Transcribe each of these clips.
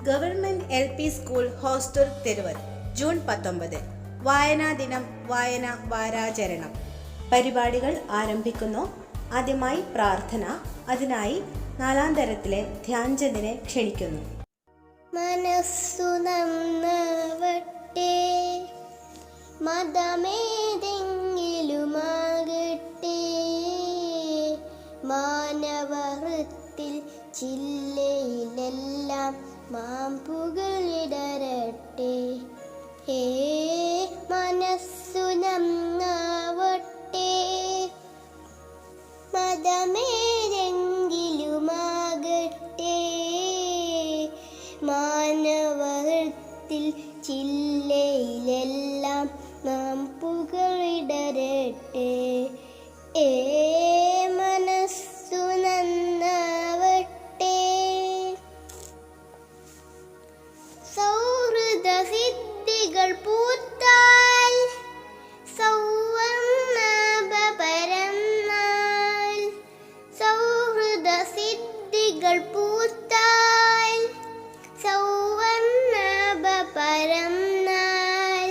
Government LP school hostel തെരുവൽ June 19 വായനാ ദിനം വായന വാരാചരണം പരിപാടികൾ ആരംഭിക്കുന്നു. ആദ്യമായി പ്രാർത്ഥന. അതിനായി 4ാം തരത്തിലെ ധ്യാൻചന്ദിനെ ക്ഷണിക്കുന്നു. മനസ്സു നന്നാവട്ടെ, മതമേതെങ്കിലുമാകട്ടെ, മാനവഹൃത്തിൽ ചില്ലയിലെല്ലാം മാമ്പുകളിടരട്ടെ. മനസ്സു നന്നാവട്ടെ, മതമേതെങ്കിലുമാകട്ടെ, മാനവഹൃത്തിൽ ചില്ലയിലെല്ലാം നാം പുകളിടരട്ടെ. മനസ്സു നന്നാവട്ടെ. സൗഹൃദ സിദ്ധികൾ പൂത്താൽ സൗവർണാഭ പരന്നാൽ, സൗഹൃദ സിദ്ധികൾ പൂത്താൽ സൗവർണാഭ പരന്നാൽ,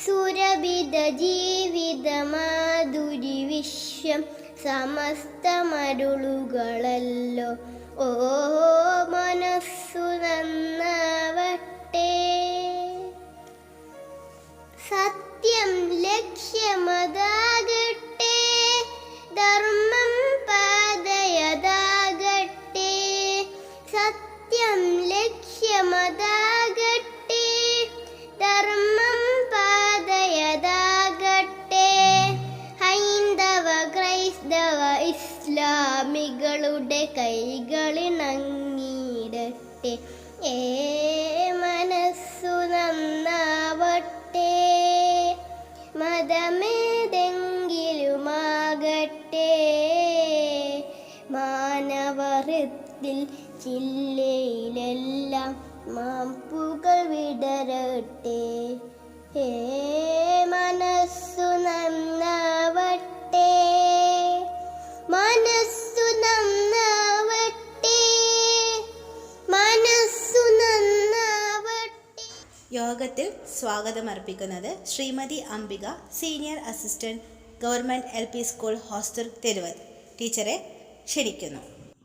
സുരഭിത ജീവിത മാധുരി വിശ്വം സമസ്തമരുളുകളല്ലോ. മനസ്സു നന്നാവട്ടെ. സത്യം ലക്ഷ്യമതാകട്ടെ, ധർമ്മം പാതയതാകട്ടെ, സത്യം ലക്ഷ്യമതാകട്ടെ, ധർമ്മം പാതയതാകട്ടെ. ഹൈന്ദവ ക്രൈസ്തവ ഇസ്ലാമികളുടെ കൈകളിണങ്ങിയിടട്ടെ. മനസ്സു നന്നാവട്ടെ, മതമേതെങ്കിലുമാകട്ടെ, മാനവഹൃത്തിൽ ചില്ലയിലെല്ലാം മാമ്പുകൾ വിടരട്ടെ. മനസ്സു നന്നാവട്ടെ, മനസ്സു നന്നാവട്ടെ, മനസ്സു നന്നാവട്ടെ. യോഗത്തിൽ സ്വാഗതമർപ്പിക്കുന്നത് Shrimati Ambika, senior assistant, government LP school hostel തെരുവൽ. ടീച്ചറെ ക്ഷണിക്കുന്നു.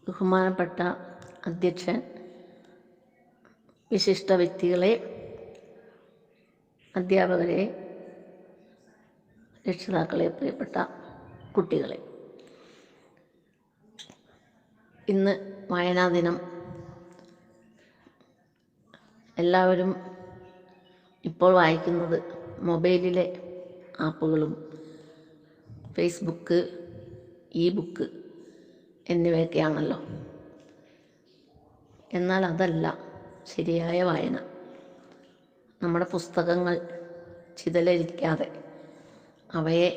ബഹുമാനപ്പെട്ട അധ്യക്ഷൻ, വിശിഷ്ട വ്യക്തികളെ, അധ്യാപകരെ, രക്ഷിതാക്കളെ, പ്രിയപ്പെട്ട കുട്ടികളെ, ഇന്ന് വായനാ ദിനം. എല്ലാവരും ഇപ്പോൾ വായിക്കുന്നത് മൊബൈലിലെ ആപ്പുകളും ഫേസ്ബുക്ക്, ബുക്ക് എന്നിവയൊക്കെയാണല്ലോ. എന്നാൽ അതല്ല ശരിയായ വായന. നമ്മുടെ പുസ്തകങ്ങൾ ചിതലരിക്കാതെ അവയെ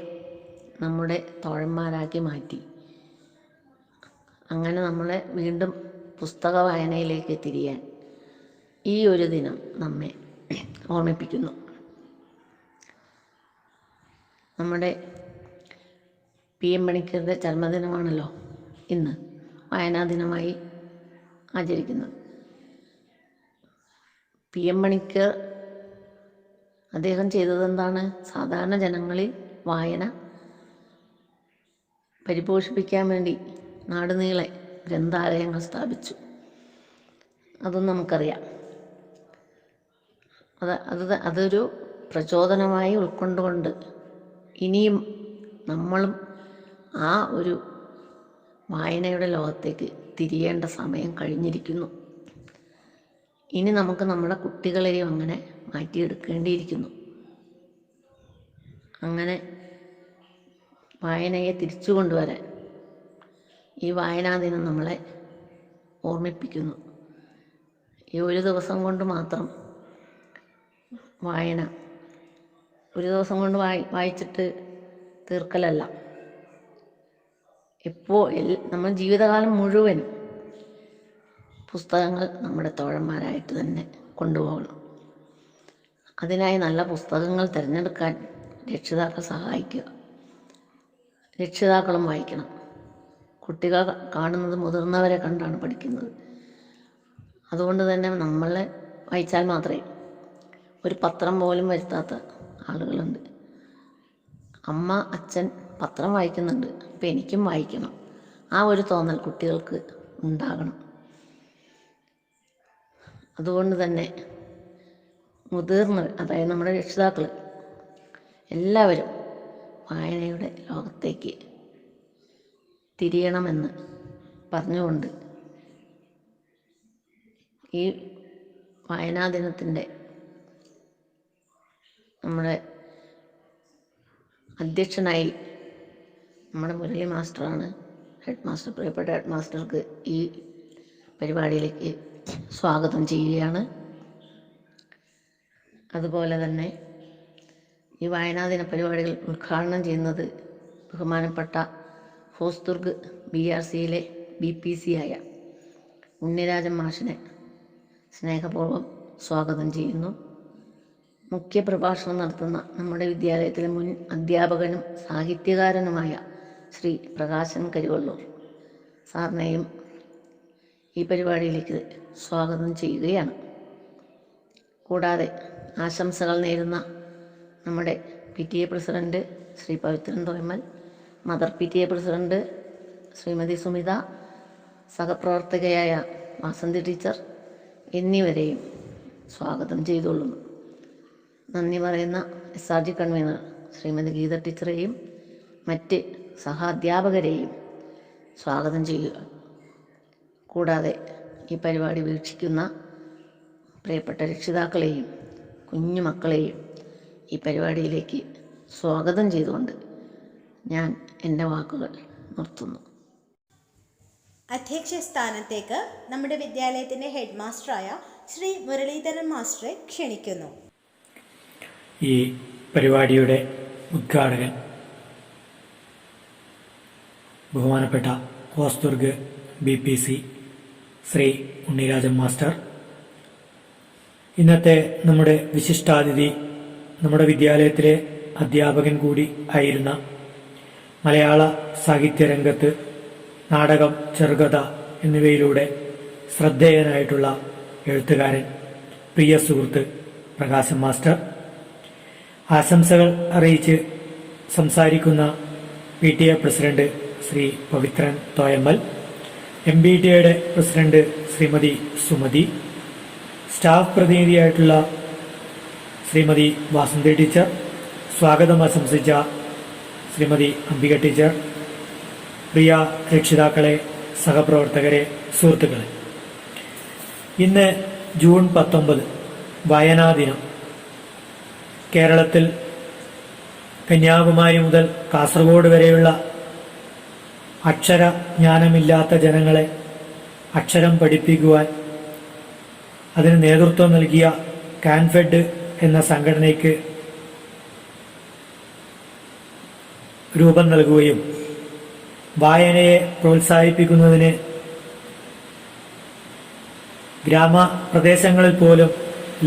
നമ്മുടെ തോഴന്മാരാക്കി മാറ്റി അങ്ങനെ നമ്മളെ വീണ്ടും പുസ്തക വായനയിലേക്ക് തിരിയാൻ ഈ ഒരു ദിനം നമ്മെ ഓർമ്മിപ്പിക്കുന്നു. നമ്മുടെ PM മണിക്കറുടെ ജന്മദിനമാണല്ലോ ഇന്ന് വായനാ ദിനമായി ആചരിക്കുന്നത്. PM മണിക്കർ അദ്ദേഹം ചെയ്തതെന്താണ്? സാധാരണ ജനങ്ങളിൽ വായന പരിപോഷിപ്പിക്കാൻ വേണ്ടി നാടുനീളെ ഗ്രന്ഥാലയങ്ങൾ സ്ഥാപിച്ചു. അതും നമുക്കറിയാം. അതൊരു പ്രചോദനമായി ഉൾക്കൊണ്ടുകൊണ്ട് ഇനിയും നമ്മളും ആ ഒരു വായനയുടെ ലോകത്തേക്ക് തിരിയേണ്ട സമയം കഴിഞ്ഞിരിക്കുന്നു. ഇനി നമുക്ക് നമ്മുടെ കുട്ടികളെയും അങ്ങനെ മാറ്റിയെടുക്കേണ്ടിയിരിക്കുന്നു. അങ്ങനെ വായനയെ തിരിച്ചു കൊണ്ടുവരാൻ ഈ വായനാ ദിനം നമ്മളെ ഓർമ്മിപ്പിക്കുന്നു. ഈ ഒരു ദിവസം കൊണ്ട് മാത്രം വായന ഒരു ദിവസം കൊണ്ട് വായിച്ചിട്ട് തീർക്കലല്ല. നമ്മൾ ജീവിതകാലം മുഴുവനും പുസ്തകങ്ങൾ നമ്മുടെ തോഴന്മാരായിട്ട് തന്നെ കൊണ്ടുപോകണം. അതിനായി നല്ല പുസ്തകങ്ങൾ തിരഞ്ഞെടുക്കാൻ രക്ഷിതാക്കൾ സഹായിക്കുക. രക്ഷിതാക്കളും വായിക്കണം. കുട്ടികൾ കാണുന്നത് മുതിർന്നവരെ കണ്ടാണ് പഠിക്കുന്നത്. അതുകൊണ്ട് തന്നെ നമ്മളെ വായിച്ചാൽ മാത്രമേ, ഒരു പത്രം പോലും വരുത്താത്ത ആളുകളുണ്ട്. അമ്മ അച്ഛൻ പത്രം വായിക്കുന്നുണ്ട്, അപ്പം എനിക്കും വായിക്കണം, ആ ഒരു തോന്നൽ കുട്ടികൾക്ക് ഉണ്ടാകണം. അതുകൊണ്ട് തന്നെ മുതിർന്നവർ, അതായത് നമ്മുടെ രക്ഷിതാക്കൾ എല്ലാവരും വായനയുടെ ലോകത്തേക്ക് തിരിയണമെന്ന് പറഞ്ഞുകൊണ്ട് ഈ വായനാ ദിനത്തിൻ്റെ നമ്മുടെ അധ്യക്ഷനായി നമ്മുടെ മുരളി മാസ്റ്ററാണ്. ഹെഡ് മാസ്റ്റർ, പ്രിയപ്പെട്ട ഹെഡ് മാസ്റ്റർക്ക് ഈ പരിപാടിയിലേക്ക് സ്വാഗതം ചെയ്യുകയാണ്. അതുപോലെ തന്നെ ഈ വായനാദിന പരിപാടികൾ ഉദ്ഘാടനം ചെയ്യുന്നത് ബഹുമാനപ്പെട്ട ഹോസ്ദുർഗ് BRCയിലെ BPC ആയ ഉണ്ണിരാജൻ മാഷിനെ സ്നേഹപൂർവ്വം സ്വാഗതം ചെയ്യുന്നു. മുഖ്യ പ്രഭാഷണം നടത്തുന്ന നമ്മുടെ വിദ്യാലയത്തിലെ മുൻ അധ്യാപകനും സാഹിത്യകാരനുമായ ശ്രീ പ്രകാശൻ കരിവള്ളൂർ സാറിനെയും ഈ പരിപാടിയിലേക്ക് സ്വാഗതം ചെയ്യുകയാണ്. കൂടാതെ ആശംസകൾ നേരുന്ന നമ്മുടെ PTA പ്രസിഡന്റ് ശ്രീ പവിത്രൻ തോയമൽ, mother PTA president Shrimati Sumitha, സഹപ്രവർത്തകയായ വാസന്തി ടീച്ചർ എന്നിവരെയും സ്വാഗതം ചെയ്തുകൊള്ളുന്നു. നന്ദി പറയുന്ന SRG കൺവീനർ ശ്രീമതി ഗീത ടീച്ചറെയും മറ്റ് സഹാധ്യാപകരെയും സ്വാഗതം ചെയ്യുക. കൂടാതെ ഈ പരിപാടി വീക്ഷിക്കുന്ന പ്രിയപ്പെട്ട രക്ഷിതാക്കളെയും കുഞ്ഞുമക്കളെയും ഈ പരിപാടിയിലേക്ക് സ്വാഗതം ചെയ്തുകൊണ്ട് ഞാൻ എൻ്റെ വാക്കുകൾ നിർത്തുന്നു. അധ്യക്ഷ സ്ഥാനത്തേക്ക് നമ്മുടെ വിദ്യാലയത്തിൻ്റെ ഹെഡ് മാസ്റ്ററായ ശ്രീ മുരളീധരൻ മാസ്റ്ററെ ക്ഷണിക്കുന്നു. ഈ പരിപാടിയുടെ ഉദ്ഘാടകൻ ബഹുമാനപ്പെട്ട ഹോസ്ദുർഗ് BPC ശ്രീ ഉണ്ണിരാജൻ മാസ്റ്റർ, ഇന്നത്തെ നമ്മുടെ വിശിഷ്ടാതിഥി നമ്മുടെ വിദ്യാലയത്തിലെ അധ്യാപകൻ കൂടി ആയിരുന്ന, മലയാള സാഹിത്യരംഗത്ത് നാടകം, ചെറുകഥ എന്നിവയിലൂടെ ശ്രദ്ധേയനായിട്ടുള്ള എഴുത്തുകാരൻ, പ്രിയ സുഹൃത്ത് പ്രകാശൻ മാസ്റ്റർ, ആശംസകൾ അറിയിച്ച് സംസാരിക്കുന്ന PTA പ്രസിഡന്റ് ശ്രീ പവിത്രൻ തോയമൽ, MBTയുടെ പ്രസിഡന്റ് ശ്രീമതി സുമതി, സ്റ്റാഫ് പ്രതിനിധിയായിട്ടുള്ള ശ്രീമതി വാസന്തി ടീച്ചർ, സ്വാഗതം ആശംസിച്ച ശ്രീമതി അംബിക ടീച്ചർ, പ്രിയ രക്ഷിതാക്കളെ, സഹപ്രവർത്തകരെ, സുഹൃത്തുക്കളെ, ഇന്ന് ജൂൺ 19 വായനാ ദിനം. കേരളത്തിൽ കന്യാകുമാരി മുതൽ കാസർഗോഡ് വരെയുള്ള അക്ഷരജ്ഞാനമില്ലാത്ത ജനങ്ങളെ അക്ഷരം പഠിപ്പിക്കുവാൻ അതിന് നേതൃത്വം നൽകിയ കാൻഫെഡ് എന്ന സംഘടനയ്ക്ക് രൂപം നൽകുകയും വായനയെ പ്രോത്സാഹിപ്പിക്കുന്നതിന് ഗ്രാമപ്രദേശങ്ങളിൽ പോലും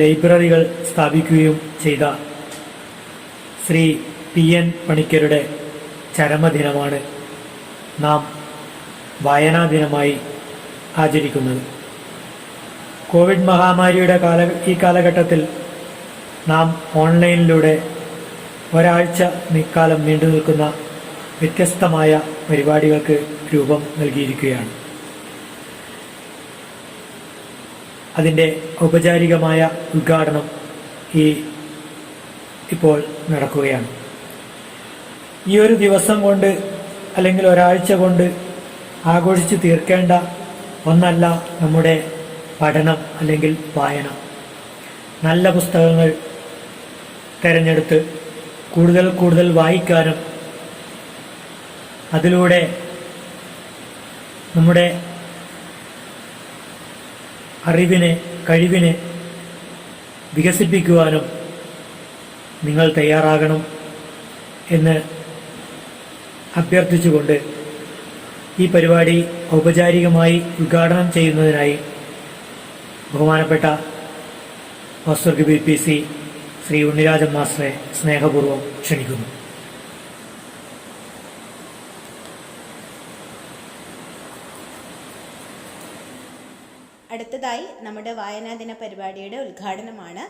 ലൈബ്രറികൾ സ്ഥാപിക്കുകയും ചെയ്ത ശ്രീ PN പണിക്കരുടെ ചരമദിനമാണ് നാം വായനാ ദിനമായി ആചരിക്കുന്നത്. കോവിഡ് മഹാമാരിയുടെ ഈ കാലഘട്ടത്തിൽ നാം ഓൺലൈനിലൂടെ ഒരാഴ്ച കാലം നീണ്ടു നിൽക്കുന്ന വ്യത്യസ്തമായ പരിപാടികൾക്ക് രൂപം നൽകിയിരിക്കുകയാണ്. അതിൻ്റെ ഔപചാരികമായ ഉദ്ഘാടനം ഇപ്പോൾ നടക്കുകയാണ്. ഈ ഒരു ദിവസം കൊണ്ട് അല്ലെങ്കിൽ ഒരാഴ്ച കൊണ്ട് ആഘോഷിച്ച് തീർക്കേണ്ട ഒന്നല്ല നമ്മുടെ പഠനം അല്ലെങ്കിൽ വായന. നല്ല പുസ്തകങ്ങൾ തിരഞ്ഞെടുത്ത് കൂടുതൽ കൂടുതൽ വായിക്കാനും അതിലൂടെ നമ്മുടെ അറിവിനെ, കഴിവിനെ വികസിപ്പിക്കുവാനും നിങ്ങൾ തയ്യാറാകണം എന്ന് അഭ്യർത്ഥിച്ചുകൊണ്ട് ഈ പരിപാടി ഔപചാരികമായി ഉദ്ഘാടനം ചെയ്യുന്നതിനായി ബഹുമാനപ്പെട്ട ഹോസ്ദുർഗ് BPC ശ്രീ ഉണ്ണിരാജൻ മാസ്റ്ററെ സ്നേഹപൂർവ്വം ക്ഷണിക്കുന്നു. അടുത്തതായി നമ്മുടെ വായനാദിന പരിപാടിയുടെ ഉദ്ഘാടനമാണ്.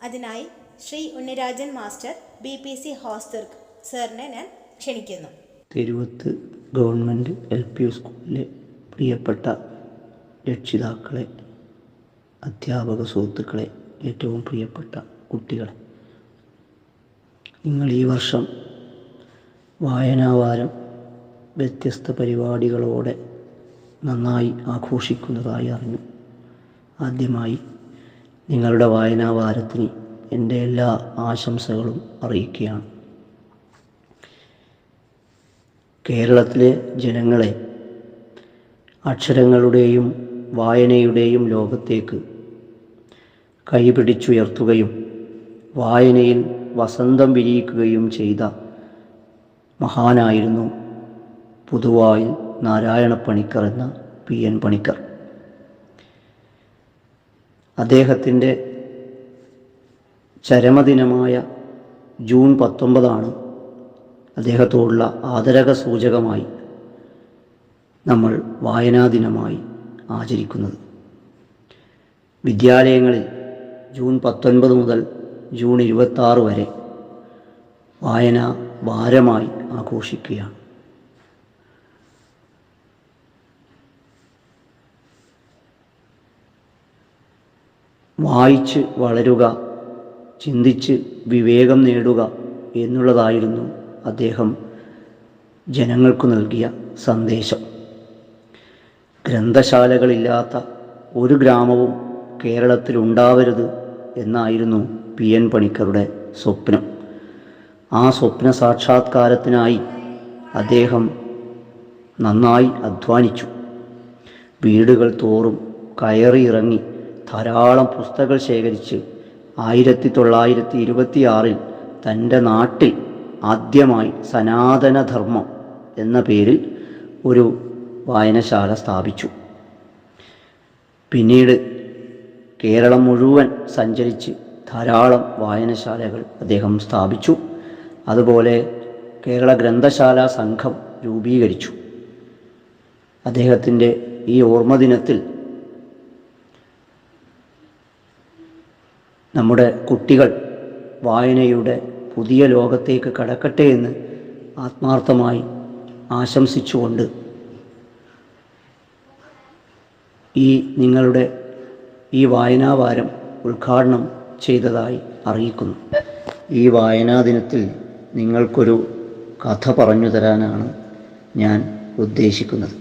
അതിനായി ശ്രീ ഉണ്ണിരാജൻ മാസ്റ്റർ BPC ഹോസ്ദുർഗ് സാറിനെ ഞാൻ ക്ഷണിക്കുന്നു. തെരുവത്ത് ഗവൺമെൻറ് LP സ്കൂളിലെ പ്രിയപ്പെട്ട രക്ഷിതാക്കളെ, അധ്യാപക സുഹൃത്തുക്കളെ, ഏറ്റവും പ്രിയപ്പെട്ട കുട്ടികളെ, നിങ്ങൾ ഈ വർഷം വായനാവാരം വ്യത്യസ്ത പരിപാടികളോടെ നന്നായി ആഘോഷിക്കുന്നതായി അറിഞ്ഞു. ആദ്യമായി നിങ്ങളുടെ വായനാവാരത്തിന് എൻ്റെ എല്ലാ ആശംസകളും അറിയിക്കുകയാണ്. കേരളത്തിലെ ജനങ്ങളെ അക്ഷരങ്ങളുടെയും വായനയുടെയും ലോകത്തേക്ക് കൈപിടിച്ചുയർത്തുകയും വായനയിൽ വസന്തം വിരിയിക്കുകയും ചെയ്ത മഹാനായിരുന്നു പുതുവായിൽ നാരായണപ്പണിക്കർ എന്ന PN പണിക്കർ. അദ്ദേഹത്തിൻ്റെ ചരമദിനമായ ജൂൺ 19 അദ്ദേഹത്തോടുള്ള ആദരക സൂചകമായി നമ്മൾ വായനാ ദിനമായി ആചരിക്കുന്നത്. വിദ്യാലയങ്ങളിൽ ജൂൺ 19 മുതൽ ജൂൺ 26 വരെ വായനാ വാരമായി ആഘോഷിക്കുകയാണ്. വായിച്ച് വളരുക, ചിന്തിച്ച് വിവേകം നേടുക എന്നുള്ളതായിരുന്നു അദ്ദേഹം ജനങ്ങൾക്ക് നൽകിയ സന്ദേശം. ഗ്രന്ഥശാലകളില്ലാത്ത ഒരു ഗ്രാമവും കേരളത്തിലുണ്ടാവരുത് എന്നായിരുന്നു PN പണിക്കരുടെ സ്വപ്നം. ആ സ്വപ്ന സാക്ഷാത്കാരത്തിനായി അദ്ദേഹം നന്നായി അധ്വാനിച്ചു. വീടുകൾ തോറും കയറിയിറങ്ങി ധാരാളം പുസ്തകങ്ങൾ ശേഖരിച്ച് 1926 തൻ്റെ നാട്ടിൽ ആദ്യമായി സനാതനധർമ്മം എന്ന പേരിൽ ഒരു വായനശാല സ്ഥാപിച്ചു. പിന്നീട് കേരളം മുഴുവൻ സഞ്ചരിച്ച് ധാരാളം വായനശാലകൾ അദ്ദേഹം സ്ഥാപിച്ചു. അതുപോലെ കേരള ഗ്രന്ഥശാല സംഘം രൂപീകരിച്ചു. അദ്ദേഹത്തിൻ്റെ ഈ ഓർമ്മദിനത്തിൽ നമ്മുടെ കുട്ടികൾ വായനയുടെ പുതിയ ലോകത്തേക്ക് കടക്കട്ടെ എന്ന് ആത്മാർത്ഥമായി ആശംസിച്ചുകൊണ്ട് നിങ്ങളുടെ ഈ വായനാവാരം ഉദ്ഘാടനം ചെയ്തതായി അറിയിക്കുന്നു. ഈ വായനാ ദിനത്തിൽ നിങ്ങൾക്കൊരു കഥ പറഞ്ഞു തരാനാണ് ഞാൻ ഉദ്ദേശിക്കുന്നത്.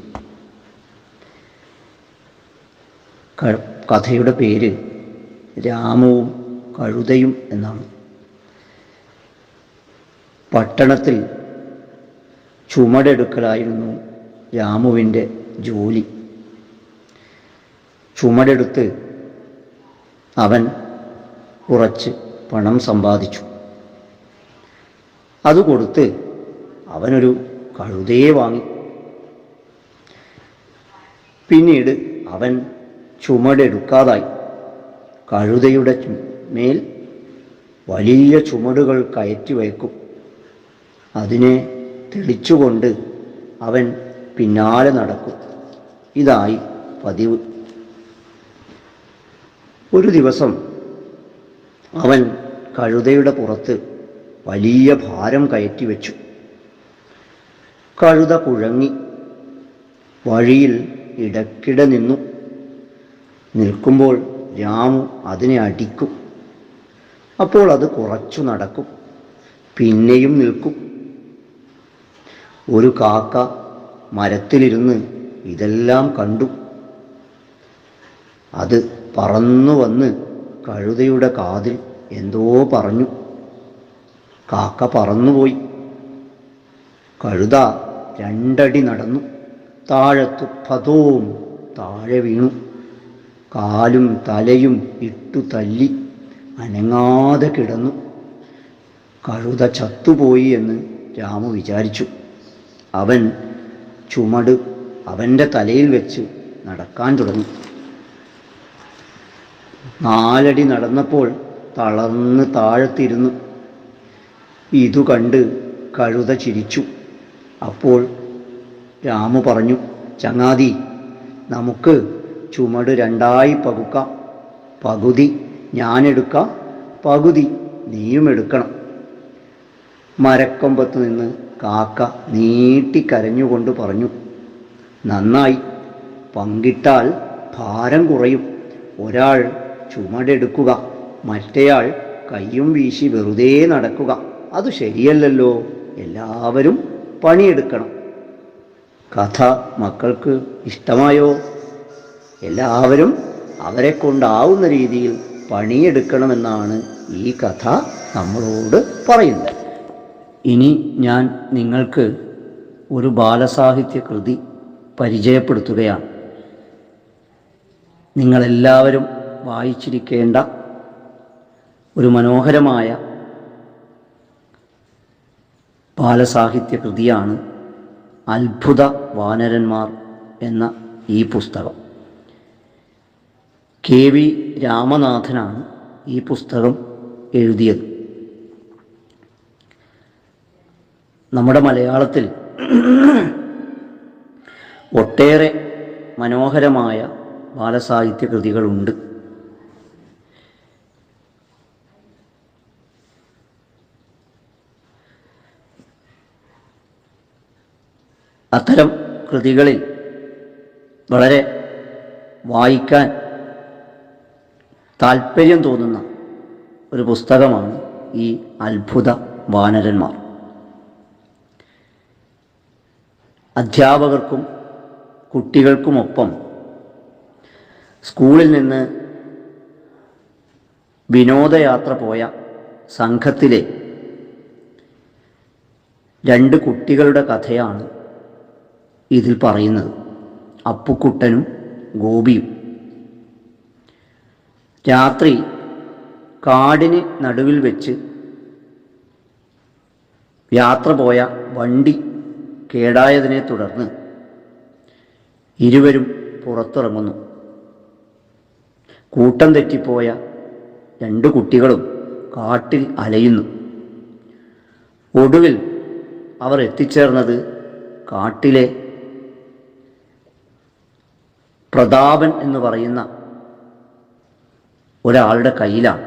കഥയുടെ പേര് രാമുവും കഴുതയും എന്നാണ്. പട്ടണത്തിൽ ചുമടെടുക്കലായിരുന്നു രാമുവിൻ്റെ ജോലി. ചുമടെടുത്ത് അവൻ കുറച്ച് പണം സമ്പാദിച്ചു. അത് കൊടുത്ത് അവനൊരു കഴുതയെ വാങ്ങി. പിന്നീട് അവൻ ചുമടെടുക്കാതായി. കഴുതയുടെ മേൽ വലിയ ചുമടുകൾ കയറ്റി വയ്ക്കും. അതിനെ തെളിച്ചുകൊണ്ട് അവൻ പിന്നാലെ നടക്കും. ഇതായി പതിവ്. ഒരു ദിവസം അവൻ കഴുതയുടെ പുറത്ത് വലിയ ഭാരം കയറ്റി വെച്ചു. കഴുത കുഴങ്ങി വഴിയിൽ ഇടയ്ക്കിടെ നിന്നു. നിൽക്കുമ്പോൾ രാമു അതിനെ അടിക്കും. അപ്പോൾ അത് കുറച്ചു നടക്കും, പിന്നെയും നിൽക്കും. ഒരു കാക്ക മരത്തിലിരുന്ന് ഇതെല്ലാം കണ്ടു. അത് പറന്നു വന്ന് കഴുതയുടെ കാതിൽ എന്തോ പറഞ്ഞു. കാക്ക പറന്നുപോയി. കഴുത 2 അടി നടന്നു. താഴത്ത് പതോം താഴെ വീണു. കാലും തലയും ഇട്ടു തല്ലി അനങ്ങാതെ കിടന്നു. കഴുത ചത്തുപോയി എന്ന് രാമു വിചാരിച്ചു. അവൻ ചുമട് അവൻ്റെ തലയിൽ വെച്ച് നടക്കാൻ തുടങ്ങി. 4 അടി നടന്നപ്പോൾ തളർന്ന് താഴത്തിരുന്നു. ഇതു കണ്ട് കഴുത ചിരിച്ചു. അപ്പോൾ രാമു പറഞ്ഞു, ചങ്ങാതി, നമുക്ക് ചുമട് 2 ആയി പകുക്കാം. പകുതി ഞാനെടുക്കാം, പകുതി നീയും എടുക്കണം. മരക്കൊമ്പത്ത് നിന്ന് കാക്ക നീട്ടിക്കരഞ്ഞുകൊണ്ട് പറഞ്ഞു, നന്നായി, പങ്കിട്ടാൽ ഭാരം കുറയും. ഒരാൾ ചുമടെടുക്കുക, മറ്റേയാൾ കയ്യും വീശി വെറുതെ നടക്കുക. അത് ശരിയല്ലല്ലോ, എല്ലാവരും പണിയെടുക്കണം. കഥ മക്കൾക്ക് ഇഷ്ടമായോ? എല്ലാവരും അവരെ കൊണ്ടാവുന്ന രീതിയിൽ പണിയെടുക്കണമെന്നാണ് ഈ കഥ നമ്മളോട് പറയുന്നത്. ഇനി ഞാൻ നിങ്ങൾക്ക് ഒരു ബാലസാഹിത്യ കൃതി പരിചയപ്പെടുത്തുകയാണ്. നിങ്ങളെല്ലാവരും വായിച്ചിരിക്കേണ്ട ഒരു മനോഹരമായ ബാലസാഹിത്യ കൃതിയാണ് അത്ഭുത വാനരന്മാർ എന്ന ഈ പുസ്തകം. KV രാമനാഥനാണ് ഈ പുസ്തകം എഴുതിയത്. നമ്മുടെ മലയാളത്തിൽ ഒട്ടേറെ മനോഹരമായ ബാലസാഹിത്യ കൃതികളുണ്ട്. അത്തരം കൃതികളിൽ വളരെ വായിക്കാൻ താല്പര്യം തോന്നുന്ന ഒരു പുസ്തകമാണ് ഈ അത്ഭുത വാനരന്മാർ. അധ്യാപകർക്കും കുട്ടികൾക്കുമൊപ്പം സ്കൂളിൽ നിന്ന് വിനോദയാത്ര പോയ സംഘത്തിലെ 2 കുട്ടികളുടെ കഥയാണ് ഇതിൽ പറയുന്നത്. അപ്പുക്കുട്ടനും ഗോപിയും. രാത്രി കാടിന് നടുവിൽ വെച്ച് യാത്ര പോയ വണ്ടി കേടായതിനെ തുടർന്ന് ഇരുവരും പുറത്തിറങ്ങുന്നു. കൂട്ടം തെറ്റിപ്പോയ 2 കുട്ടികളും കാട്ടിൽ അലയുന്നു. ഒടുവിൽ അവർ എത്തിച്ചേർന്നത് കാട്ടിലെ പ്രതാപൻ എന്ന് പറയുന്ന ഒരാളുടെ കയ്യിലാണ്.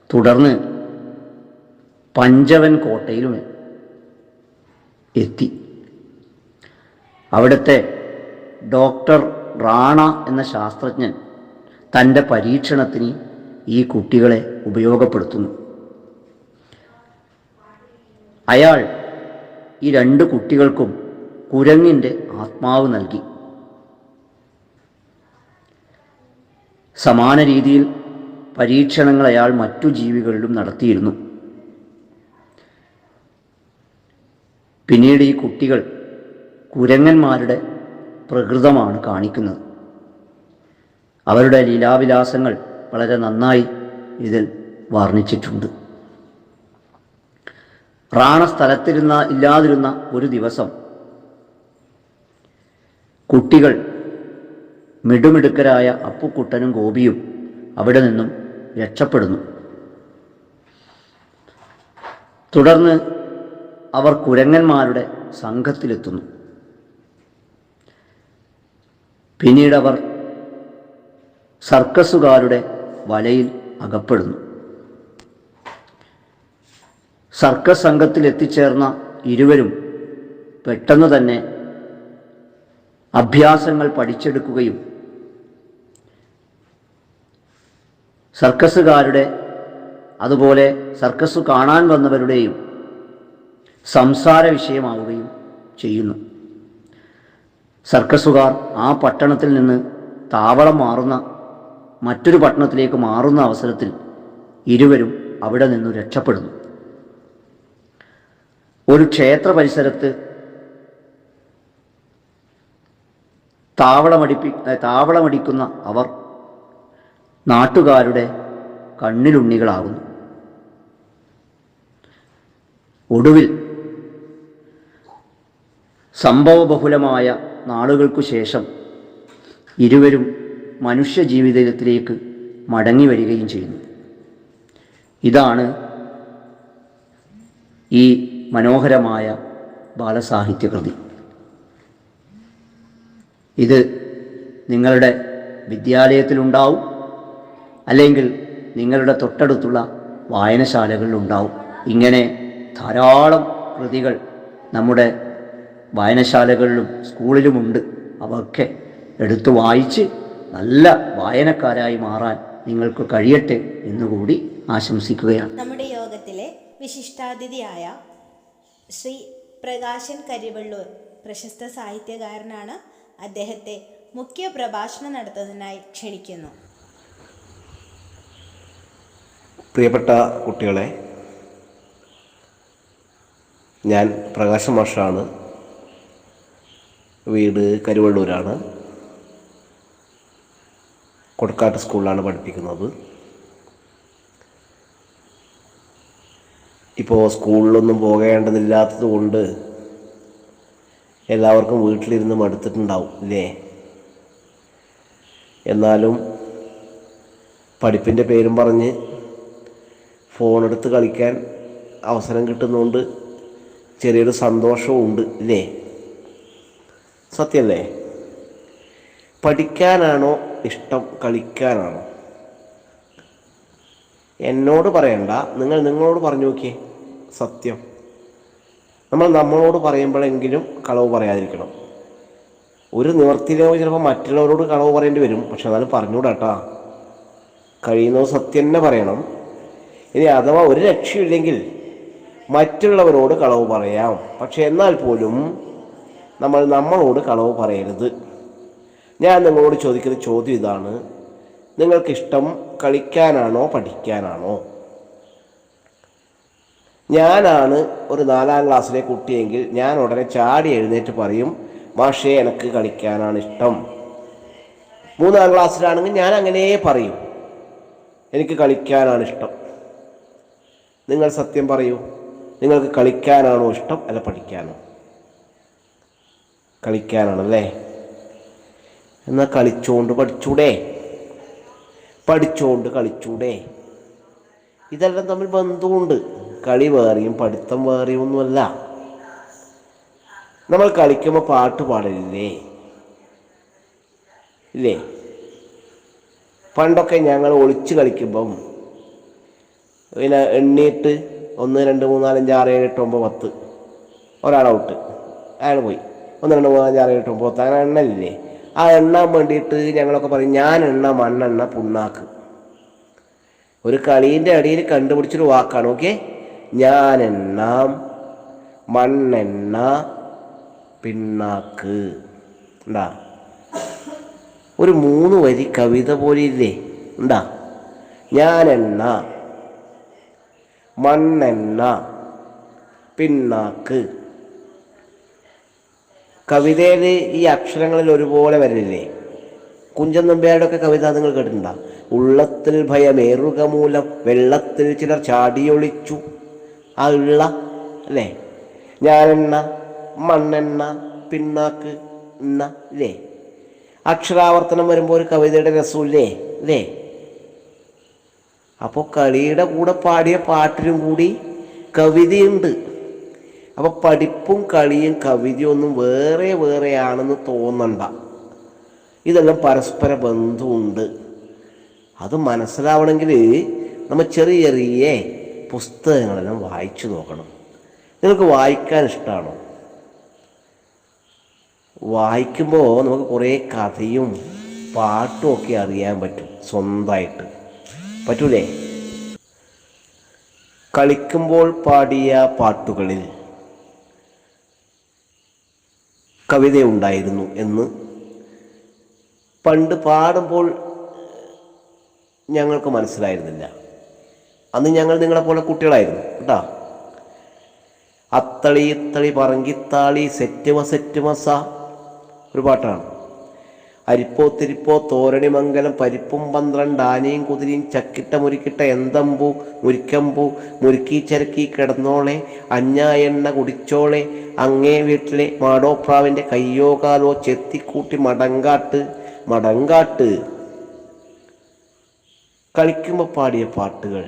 തുടർന്ന് പഞ്ചവൻ കോട്ടയിലും എത്തി. അവിടുത്തെ ഡോക്ടർ റാണ എന്ന ശാസ്ത്രജ്ഞൻ തൻ്റെ പരീക്ഷണത്തിന് ഈ കുട്ടികളെ ഉപയോഗപ്പെടുത്തുന്നു. അയാൾ ഈ 2 കുട്ടികൾക്കും കുരങ്ങിൻ്റെ ആത്മാവ് നൽകി. സമാന രീതിയിൽ പരീക്ഷണങ്ങൾ അയാൾ മറ്റു ജീവികളിലും നടത്തിയിരുന്നു. പിന്നീട് ഈ കുട്ടികൾ കുരങ്ങന്മാരുടെ പ്രകൃതമാണ് കാണിക്കുന്നത്. അവരുടെ ലീലാവിലാസങ്ങൾ വളരെ നന്നായി ഇതിൽ വർണ്ണിച്ചിട്ടുണ്ട്. റാണ ഇല്ലാതിരുന്ന ഒരു ദിവസം കുട്ടികൾ മിടുമിടുക്കരായ അപ്പുക്കുട്ടനും ഗോപിയും അവിടെ നിന്നും രക്ഷപ്പെടുന്നു. തുടർന്ന് അവർ കുരങ്ങന്മാരുടെ സംഘത്തിലെത്തുന്നു. പിന്നീട് അവർ സർക്കസുകാരുടെ വലയിൽ അകപ്പെടുന്നു. സർക്കസ് സംഘത്തിൽ എത്തിച്ചേർന്ന ഇരുവരും പെട്ടെന്ന് തന്നെ അഭ്യാസങ്ങൾ പഠിച്ചെടുക്കുകയും സർക്കസുകാരുടെ അതുപോലെ സർക്കസ് കാണാൻ വന്നവരുടെയും സംസാര വിഷയമാവുകയും ചെയ്യുന്നു. സർക്കസുകാർ ആ പട്ടണത്തിൽ നിന്ന് താവളം മാറുന്ന മറ്റൊരു പട്ടണത്തിലേക്ക് മാറുന്ന അവസരത്തിൽ ഇരുവരും അവിടെ നിന്ന് രക്ഷപ്പെടുന്നു. ഒരു ക്ഷേത്ര പരിസരത്ത് താവളമടിക്കുന്ന അവർ നാട്ടുകാരുടെ കണ്ണിലുണ്ണികളാകുന്നു. ഒടുവിൽ സംഭവബഹുലമായ നാളുകൾക്കു ശേഷം ഇരുവരും മനുഷ്യ ജീവിതത്തിലേക്ക് മടങ്ങി വരികയും ചെയ്യുന്നു. ഇതാണ് ഈ മനോഹരമായ ബാലസാഹിത്യകൃതി. ഇത് നിങ്ങളുടെ വിദ്യാലയത്തിലുണ്ടാവും. അല്ലെങ്കിൽ നിങ്ങളുടെ തൊട്ടടുത്തുള്ള വായനശാലകളിലുണ്ടാവും. ഇങ്ങനെ ധാരാളം കൃതികൾ നമ്മുടെ വായനശാലകളിലും സ്കൂളിലുമുണ്ട്. അവയൊക്കെ എടുത്തു വായിച്ച് നല്ല വായനക്കാരായി മാറാൻ നിങ്ങൾക്ക് കഴിയട്ടെ എന്നുകൂടി ആശംസിക്കുകയാണ്. നമ്മുടെ യോഗത്തിലെ വിശിഷ്ടാതിഥിയായ ശ്രീ പ്രകാശൻ കരിവള്ളൂർ പ്രശസ്ത സാഹിത്യകാരനാണ്. അദ്ദേഹത്തെ മുഖ്യ പ്രഭാഷണം നടത്തുന്നതിനായി ക്ഷണിക്കുന്നു. പ്രിയപ്പെട്ട കുട്ടികളെ, ഞാൻ പ്രകാശൻ മാഷാണ്. വീട് കരുവള്ളൂരാണ്. കൊടക്കാട്ട് സ്കൂളിലാണ് പഠിപ്പിക്കുന്നത്. ഇപ്പോൾ സ്കൂളിലൊന്നും പോകേണ്ടതില്ലാത്തത് കൊണ്ട് എല്ലാവർക്കും വീട്ടിലിരുന്ന് മടുത്തിട്ടുണ്ടാവും അല്ലേ? എന്നാലും പഠിപ്പിൻ്റെ പേരും പറഞ്ഞ് ഫോണെടുത്ത് കളിക്കാൻ അവസരം കിട്ടുന്നതുകൊണ്ട് ചെറിയൊരു സന്തോഷവും ഉണ്ട് അല്ലേ? സത്യമല്ലേ? പഠിക്കാനാണോ ഇഷ്ടം, കളിക്കാനാണോ? എന്നോട് പറയണ്ട, നിങ്ങളോട് പറഞ്ഞു നോക്കിയേ. സത്യം, നമ്മളോട് പറയുമ്പോഴെങ്കിലും കളവ് പറയാതിരിക്കണം. ഒരു നിവർത്തിയിലോ ചിലപ്പോൾ മറ്റുള്ളവരോട് കളവ് പറയേണ്ടി വരും. പക്ഷെ എന്നാലും പറഞ്ഞുകൂടാട്ടാ. കഴിയുന്നത് സത്യം തന്നെ പറയണം. ഇനി അഥവാ ഒരു രക്ഷയില്ലെങ്കിൽ മറ്റുള്ളവരോട് കളവ് പറയാം. പക്ഷെ എന്നാൽ പോലും നമ്മളോട് കളവ് പറയരുത്. ഞാൻ നിങ്ങളോട് ചോദിക്കുന്ന ചോദ്യം ഇതാണ്: നിങ്ങൾക്കിഷ്ടം കളിക്കാനാണോ പഠിക്കാനാണോ? ഞാനാണ് ഒരു 4ാം ക്ലാസ്സിലെ കുട്ടിയെങ്കിൽ ഞാൻ ഉടനെ ചാടി എഴുന്നേറ്റ് പറയും, മാഷേ എനിക്ക് കളിക്കാനാണ് ഇഷ്ടം. 3ാം ക്ലാസ്സിലാണെങ്കിൽ ഞാൻ അങ്ങനെ പറയും, എനിക്ക് കളിക്കാനാണ് ഇഷ്ടം. നിങ്ങൾ സത്യം പറയൂ, നിങ്ങൾക്ക് കളിക്കാനാണോ ഇഷ്ടം അല്ല പഠിക്കാനോ? കളിക്കാനാണല്ലേ? എന്നാൽ കളിച്ചുകൊണ്ട് പഠിച്ചൂടെ? പഠിച്ചുകൊണ്ട് കളിച്ചൂടെ? ഇതെല്ലാം തമ്മിൽ ബന്ധമുണ്ട്. കളി വേറെയും പഠിത്തം വേറെയും ഒന്നുമല്ല. നമ്മൾ കളിക്കുമ്പോൾ പാട്ട് പാടലില്ലേ? ഇല്ലേ? പണ്ടൊക്കെ ഞങ്ങൾ ഒളിച്ച് കളിക്കുമ്പം പിന്നെ എണ്ണീട്ട് 1 2 3 4 5 6 7 8 9 10 ഒരാളൗട്ട്, അയാൾ പോയി. 1 2 3 4 5 6 7 8 9 10 അങ്ങനെ എണ്ണലില്ലേ? ആ എണ്ണാൻ വേണ്ടിയിട്ട് ഞങ്ങളൊക്കെ പറയും, ഞാൻ എണ്ണ മണ്ണെണ്ണ പുണ്ണാക്ക്. ഒരു കളീൻ്റെ അടിയിൽ കണ്ടുപിടിച്ചൊരു വാക്കാണ്. ഓക്കെ, ഞാൻ എണ്ണാം മണ്ണെണ്ണ പിണ്ണാക്ക്. ഉണ്ടാ ഒരു 3 വരി കവിത പോലെ ഇല്ലേ? ഉണ്ടാ, ഞാൻ എണ്ണ മണ്ണെണ്ണ പിണ്ണാക്ക്. കവിതയിൽ ഈ അക്ഷരങ്ങളിൽ ഒരുപോലെ വരലില്ലേ? കുഞ്ചൻ നമ്പ്യാരുടെ ഒക്കെ കവിത നിങ്ങൾ കേട്ടിട്ടുണ്ടോ? ഉള്ളത്തിൽ ഭയമേറുക മൂലം വെള്ളത്തിൽ ചിലർ ചാടിയൊളിച്ചു. ആ ഉള്ള അല്ലേ? ഞാനെണ്ണ മണ്ണെണ്ണ പിണ്ണാക്ക് എണ്ണ ഇല്ലേ? അക്ഷരാവർത്തനം വരുമ്പോൾ ഒരു കവിതയുടെ രസമില്ലേ? അല്ലേ? അപ്പോൾ കളിയുടെ കൂടെ പാടിയ പാട്ടിലും കൂടി കവിതയുണ്ട്. അപ്പോൾ പഠിപ്പും കളിയും കവിതയൊന്നും വേറെ വേറെയാണെന്ന് തോന്നണ്ട. ഇതെല്ലാം പരസ്പര ബന്ധമുണ്ട്. അത് മനസ്സിലാവണമെങ്കിൽ നമ്മൾ ചെറിയ ചെറിയ പുസ്തകങ്ങളെല്ലാം വായിച്ചു നോക്കണം. നിങ്ങൾക്ക് വായിക്കാൻ ഇഷ്ടമാണോ? വായിക്കുമ്പോൾ നമുക്ക് കുറേ കഥയും പാട്ടും ഒക്കെ അറിയാൻ പറ്റും സ്വന്തമായിട്ട്. പറ്റൂലേ? കളിക്കുമ്പോൾ പാടിയ പാട്ടുകളിൽ കവിതയുണ്ടായിരുന്നു എന്ന് പണ്ട് പാടുമ്പോൾ ഞങ്ങൾക്ക് മനസ്സിലായിരുന്നില്ല. അന്ന് ഞങ്ങൾ നിങ്ങളെപ്പോലെ കുട്ടികളായിരുന്നു കേട്ടോ. അത്തളി ഇത്തളി പറങ്കിത്താളി സെറ്റുമസ ഒരു പാട്ടാണ്. അരിപ്പോ തിരിപ്പോ തോരണിമംഗലം പരിപ്പും 12 ആനയും കുതിരയും ചക്കിട്ട മുരിക്കിട്ട എന്തമ്പൂ മുരിക്കമ്പൂ മുരുക്കി ചരക്കി കിടന്നോളെ അഞ്ഞാ എണ്ണ കുടിച്ചോളെ അങ്ങേ വീട്ടിലെ മാടോപ്രാവിൻ്റെ കയ്യോ കാലോ ചെത്തിക്കൂട്ടി മടങ്കാട്ട്. കളിക്കുമ്പോൾ പാടിയ പാട്ടുകൾ: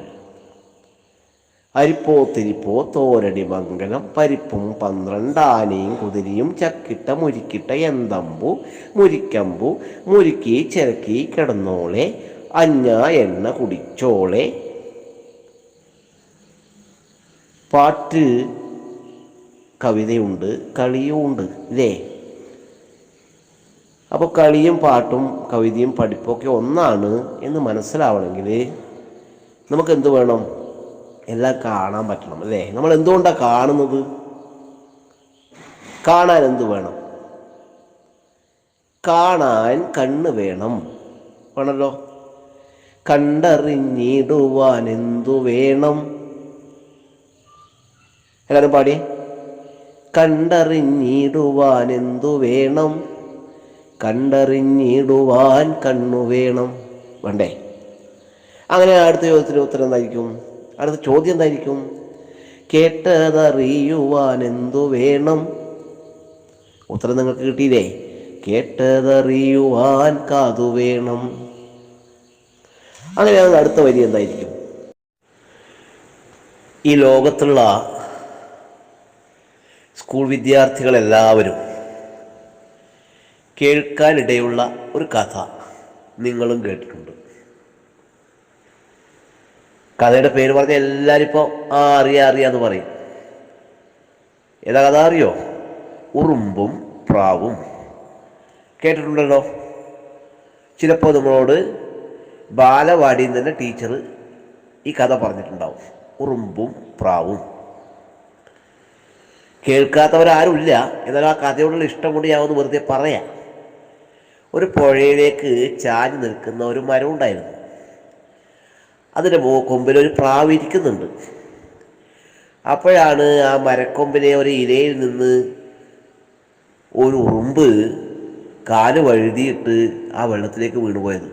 അരിപ്പോ തിരിപ്പോ തോരടി മംഗലം പരിപ്പും 12 ആനയും കുതിരയും ചക്കിട്ട മുരിക്കിട്ട എന്തമ്പു മുരിക്കമ്പു മുരുക്കി ചിരക്കി കിടന്നോളെ അഞ്ഞ എണ്ണ കുടിച്ചോളെ. പാട്ട് കവിതയുണ്ട്, കളിയും ഉണ്ട് ഇല്ലേ? അപ്പോൾ കളിയും പാട്ടും കവിതയും പഠിപ്പൊക്കെ ഒന്നാണ് എന്ന് മനസ്സിലാവണമെങ്കിൽ നമുക്ക് എന്ത് വേണം? എല്ലാം കാണാൻ പറ്റണം അല്ലേ? നമ്മൾ എന്തുകൊണ്ടാണ് കാണുന്നത്? കാണാൻ എന്ത് വേണം? കാണാൻ കണ്ണ് വേണം, വേണമല്ലോ. കണ്ടറിഞ്ഞിടുവാൻ എന്തു വേണം? എല്ലാവരും പാടി. കണ്ടറിഞ്ഞിടുവാൻ എന്തു വേണം? കണ്ടറിഞ്ഞിടുവാൻ കണ്ണു വേണം. വേണ്ടേ? അങ്ങനെ അടുത്ത ചോദ്യത്തിന് ഉത്തരം എന്തായിരിക്കും? അടുത്ത ചോദ്യം എന്തായിരിക്കും? കേട്ടതറിയുവാൻ എന്തു വേണം? ഉത്തരം നിങ്ങൾക്ക് കിട്ടിയില്ലേ? കേട്ടതറിയുവാൻ കാതു വേണം. അങ്ങനെയാണ് അടുത്ത വരി എന്തായിരിക്കും? ഈ ലോകത്തുള്ള സ്കൂൾ വിദ്യാർത്ഥികളെല്ലാവരും കേൾക്കാനിടയുള്ള ഒരു കഥ നിങ്ങളും കേട്ടിട്ടുണ്ട്. കഥയുടെ പേര് പറഞ്ഞാൽ എല്ലാവരും ഇപ്പോൾ അറിയാന്ന് പറയും. ഏതാ കഥ അറിയോ? ഉറുമ്പും പ്രാവും. കേട്ടിട്ടുണ്ടല്ലോ. ചിലപ്പോൾ നമ്മളോട് ബാലവാടിയിൽ നിന്ന് തന്നെ ടീച്ചർ ഈ കഥ പറഞ്ഞിട്ടുണ്ടാവും, ഉറുമ്പും പ്രാവും. കേൾക്കാത്തവരാരുമില്ല. എന്നാൽ ആ കഥയോടുള്ള ഇഷ്ടം കൊണ്ട് ഞാൻ ഒന്ന് വെറുതെ പറയാം. ഒരു പുഴയിലേക്ക് ചാഞ്ഞു നിൽക്കുന്ന ഒരു മരം ഉണ്ടായിരുന്നു. അതിൻ്റെ കൊമ്പിലൊരു പ്രാവ് ഇരിക്കുന്നുണ്ട്. അപ്പോഴാണ് ആ മരക്കൊമ്പിലെ ഒരു ഇലയിൽ നിന്ന് ഒരു ഉറുമ്പ് കാല് വഴുതിയിട്ട് ആ വെള്ളത്തിലേക്ക് വീണുപോയത്.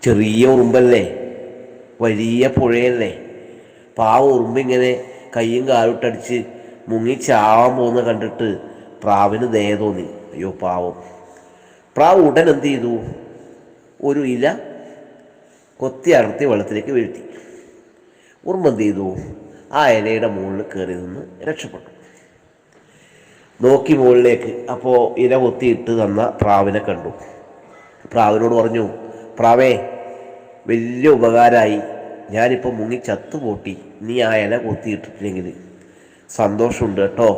ചെറിയ ഉറുമ്പല്ലേ, വലിയ പുഴയല്ലേ. പാവ ഉറുമ്പിങ്ങനെ കയ്യും കാലിട്ടടിച്ച് മുങ്ങി ചാവാൻ പോകുന്ന കണ്ടിട്ട് പ്രാവിന് ദയ തോന്നി. അയ്യോ പാവം. പ്രാവ് ഉടൻ എന്ത് ചെയ്തു? ഒരു ഇല കൊത്തി അടർത്തി വെള്ളത്തിലേക്ക് വീഴ്ത്തി. ഉറുമ്പ് എന്ത് ചെയ്തു? ആ ഇലയുടെ മുകളിൽ കയറി നിന്ന് രക്ഷപ്പെട്ടു. നോക്കി മുകളിലേക്ക്. അപ്പോൾ ഇല കൊത്തിയിട്ട് തന്ന പ്രാവിനെ കണ്ടു. പ്രാവിനോട് പറഞ്ഞു, പ്രാവേ, വലിയ ഉപകാരമായി, ഞാനിപ്പോൾ മുങ്ങി ചത്തുപോട്ടി. നീ ആ ഇല കൊത്തിയിട്ടിട്ടില്ലെങ്കിൽ സന്തോഷമുണ്ട് കേട്ടോ.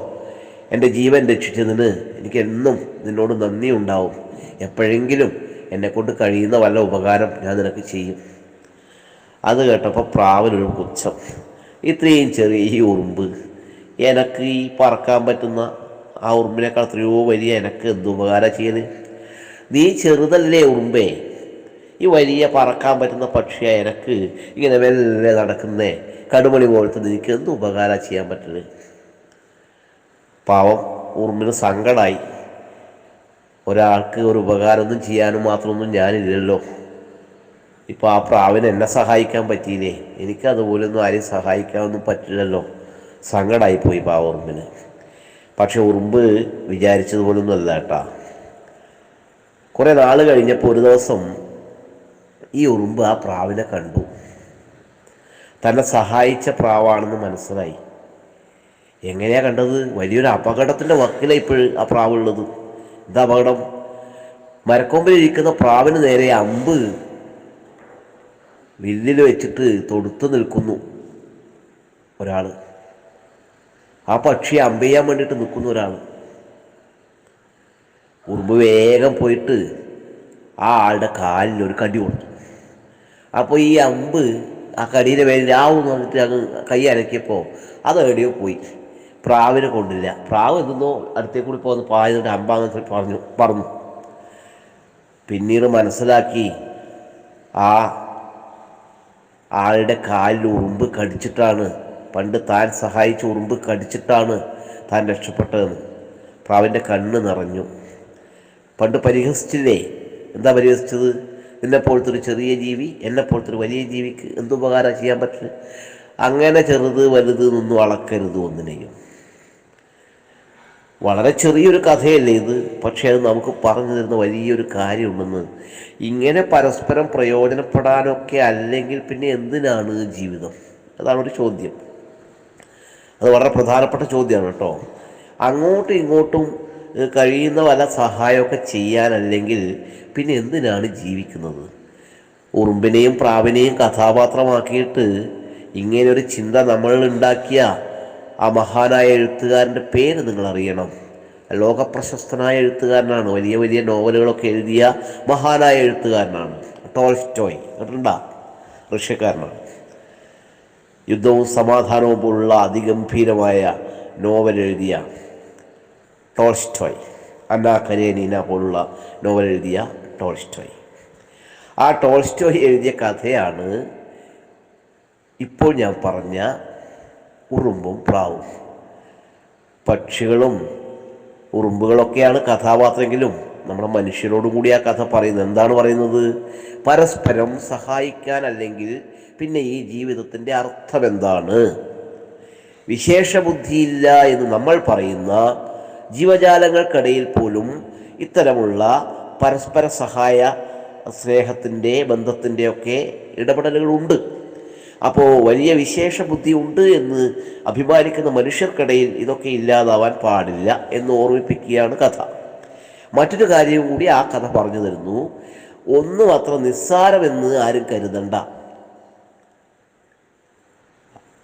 എൻ്റെ ജീവൻ രക്ഷിച്ചതിന് എനിക്ക് എന്നും നിന്നോട് നന്ദി ഉണ്ടാവും. എപ്പോഴെങ്കിലും എന്നെക്കൊണ്ട് കഴിയുന്ന വല്ല ഉപകാരം ഞാൻ നിനക്ക് ചെയ്യും. അത് കേട്ടപ്പോൾ പ്രാവിനൊരു പുച്ഛം. ഇത്രയും ചെറിയ ഉറുമ്പ്, എനക്ക് ഈ പറക്കാൻ പറ്റുന്ന ആ ഉറുമ്പിനേക്കാൾ എത്രയോ വലിയ എനക്ക് എന്ത് ഉപകാരം ചെയ്യൽ? നീ ചെറുതല്ലേ ഉറുമ്പേ, ഈ വലിയ പറക്കാൻ പറ്റുന്ന പക്ഷിയായ എനക്ക് ഇങ്ങനെ വെല്ലെ നടക്കുന്നേ കടുമണി പോലത്തെ നിനക്ക് എന്ത് ഉപകാരം ചെയ്യാൻ പറ്റില്ല? പാവം ഉറുമ്പിന് സങ്കടമായി. ഒരാൾക്ക് ഒരു ഉപകാരമൊന്നും ചെയ്യാനും മാത്രമൊന്നും ഞാനില്ലല്ലോ. ഇപ്പോൾ ആ പ്രാവിനെ എന്നെ സഹായിക്കാൻ പറ്റിയില്ലേ, എനിക്കതുപോലൊന്നും ആരെയും സഹായിക്കാനൊന്നും പറ്റില്ലല്ലോ. സങ്കടമായിപ്പോയി പാവ ഉറുമ്പിന്. പക്ഷെ ഉറുമ്പ് വിചാരിച്ചതുപോലൊന്നും അല്ല കേട്ടാ. കുറേ നാൾ കഴിഞ്ഞപ്പോൾ ഒരു ദിവസം ഈ ഉറുമ്പ് ആ പ്രാവിനെ കണ്ടു. തന്നെ സഹായിച്ച പ്രാവാണെന്ന് മനസ്സിലായി. എങ്ങനെയാ കണ്ടത്? വലിയൊരു അപകടത്തിൻ്റെ വക്കിലാണ് ഇപ്പോഴും ആ പ്രാവുള്ളത്. എന്താ അപകടം? മരക്കൊമ്പിലിരിക്കുന്ന പ്രാവിന് നേരെ അമ്പ് വില്ലിൽ വെച്ചിട്ട് തൊടുത്ത് നിൽക്കുന്നു ഒരാൾ. ആ പക്ഷിയെ അമ്പ് ചെയ്യാൻ വേണ്ടിയിട്ട് നിൽക്കുന്ന ഒരാൾ. ഉറുമ്പ് വേഗം പോയിട്ട് ആ ആളുടെ കാലിൽ ഒരു കടി കൊടുത്തു. അപ്പോൾ ഈ അമ്പ് ആ കടിയുടെ മേലിൽ ആവെന്ന് പറഞ്ഞിട്ട് അങ്ങ് കൈ അനക്കിയപ്പോൾ അത് എവിടെയോ പോയി. പ്രാവിനെ കൊണ്ടില്ല. പ്രാവ് എന്തെന്നോ അടുത്തേക്ക് കൂടി പോകുന്ന പായതിട്ട് അമ്പാന്ന് പറഞ്ഞു. പിന്നീട് മനസ്സിലാക്കി ആ ആളുടെ കാലിൽ ഉറുമ്പ് കടിച്ചിട്ടാണ്, പണ്ട് താൻ സഹായിച്ച ഉറുമ്പ് കടിച്ചിട്ടാണ് താൻ രക്ഷപ്പെട്ടതെന്ന്. പ്രാവിൻ്റെ കണ്ണ് നിറഞ്ഞു. പണ്ട് പരിഹസിച്ചില്ലേ? എന്താ പരിഹസിച്ചത്? നിന്നെപ്പോലത്തെ ഒരു ചെറിയ ജീവി എന്നെപ്പോലത്തെ ഒരു വലിയ ജീവിക്ക് എന്തുപകാരം ചെയ്യാൻ പറ്റില്ല? അങ്ങനെ ചെറുത് വലുത് എന്നൊന്നും അളക്കരുത് ഒന്നിനെയും. വളരെ ചെറിയൊരു കഥയല്ലേ ഇത്, പക്ഷേ അത് നമുക്ക് പറഞ്ഞു തരുന്ന വലിയൊരു കാര്യമുണ്ടെന്ന്. ഇങ്ങനെ പരസ്പരം പ്രയോജനപ്പെടാനൊക്കെ അല്ലെങ്കിൽ പിന്നെ എന്തിനാണ് ജീവിതം? അതാണൊരു ചോദ്യം. അത് വളരെ പ്രധാനപ്പെട്ട ചോദ്യമാണ് കേട്ടോ. അങ്ങോട്ടും ഇങ്ങോട്ടും കഴിയുന്ന വല്ല സഹായമൊക്കെ ചെയ്യാനല്ലെങ്കിൽ പിന്നെ എന്തിനാണ് ജീവിക്കുന്നത്? ഉറുമ്പിനെയും പ്രാവിനെയും കഥാപാത്രമാക്കിയിട്ട് ഇങ്ങനൊരു ചിന്ത നമ്മൾ ഉണ്ടാക്കിയ ആ മഹാനായ എഴുത്തുകാരൻ്റെ പേര് നിങ്ങൾ അറിയണം. ലോകപ്രശസ്തനായ എഴുത്തുകാരനാണ്, വലിയ വലിയ നോവലുകളൊക്കെ എഴുതിയ മഹാനായ എഴുത്തുകാരനാണ് ടോൾസ്റ്റോയ്. കേട്ടിട്ടുണ്ടാ? റഷ്യക്കാരനാണ്. യുദ്ധവും സമാധാനവും പോലുള്ള അതിഗംഭീരമായ നോവൽ എഴുതിയ ടോൾസ്റ്റോയ്, അന്നാ കരേനീന പോലുള്ള നോവൽ എഴുതിയ ടോൾസ്റ്റോയ്. ആ ടോൾസ്റ്റോയ് എഴുതിയ കഥയാണ് ഇപ്പോൾ ഞാൻ പറഞ്ഞ ഉറുമ്പും പ്രാവും. പക്ഷികളും ഉറുമ്പുകളൊക്കെയാണ് കഥാപാത്രമെങ്കിലും നമ്മുടെ മനുഷ്യരോടും കൂടി ആ കഥ പറയുന്നത്. എന്താണ് പറയുന്നത്? പരസ്പരം സഹായിക്കാൻ, അല്ലെങ്കിൽ പിന്നെ ഈ ജീവിതത്തിൻ്റെ അർത്ഥം എന്താണ്? വിശേഷബുദ്ധിയില്ല എന്ന് നമ്മൾ പറയുന്ന ജീവജാലങ്ങൾക്കിടയിൽ പോലും ഇത്തരമുള്ള പരസ്പര സഹായ സ്നേഹത്തിൻ്റെ ബന്ധത്തിൻ്റെയൊക്കെ ഇടപെടലുകളുണ്ട്. അപ്പോൾ വലിയ വിശേഷ ബുദ്ധി ഉണ്ട് എന്ന് അഭിമാനിക്കുന്ന മനുഷ്യർക്കിടയിൽ ഇതൊക്കെ ഇല്ലാതാവാൻ പാടില്ല എന്ന് ഓർമ്മിപ്പിക്കുകയാണ് കഥ. മറ്റൊരു കാര്യവും കൂടി ആ കഥ പറഞ്ഞു തരുന്നു. ഒന്നും അത്ര നിസ്സാരമെന്ന് ആരും കരുതണ്ട.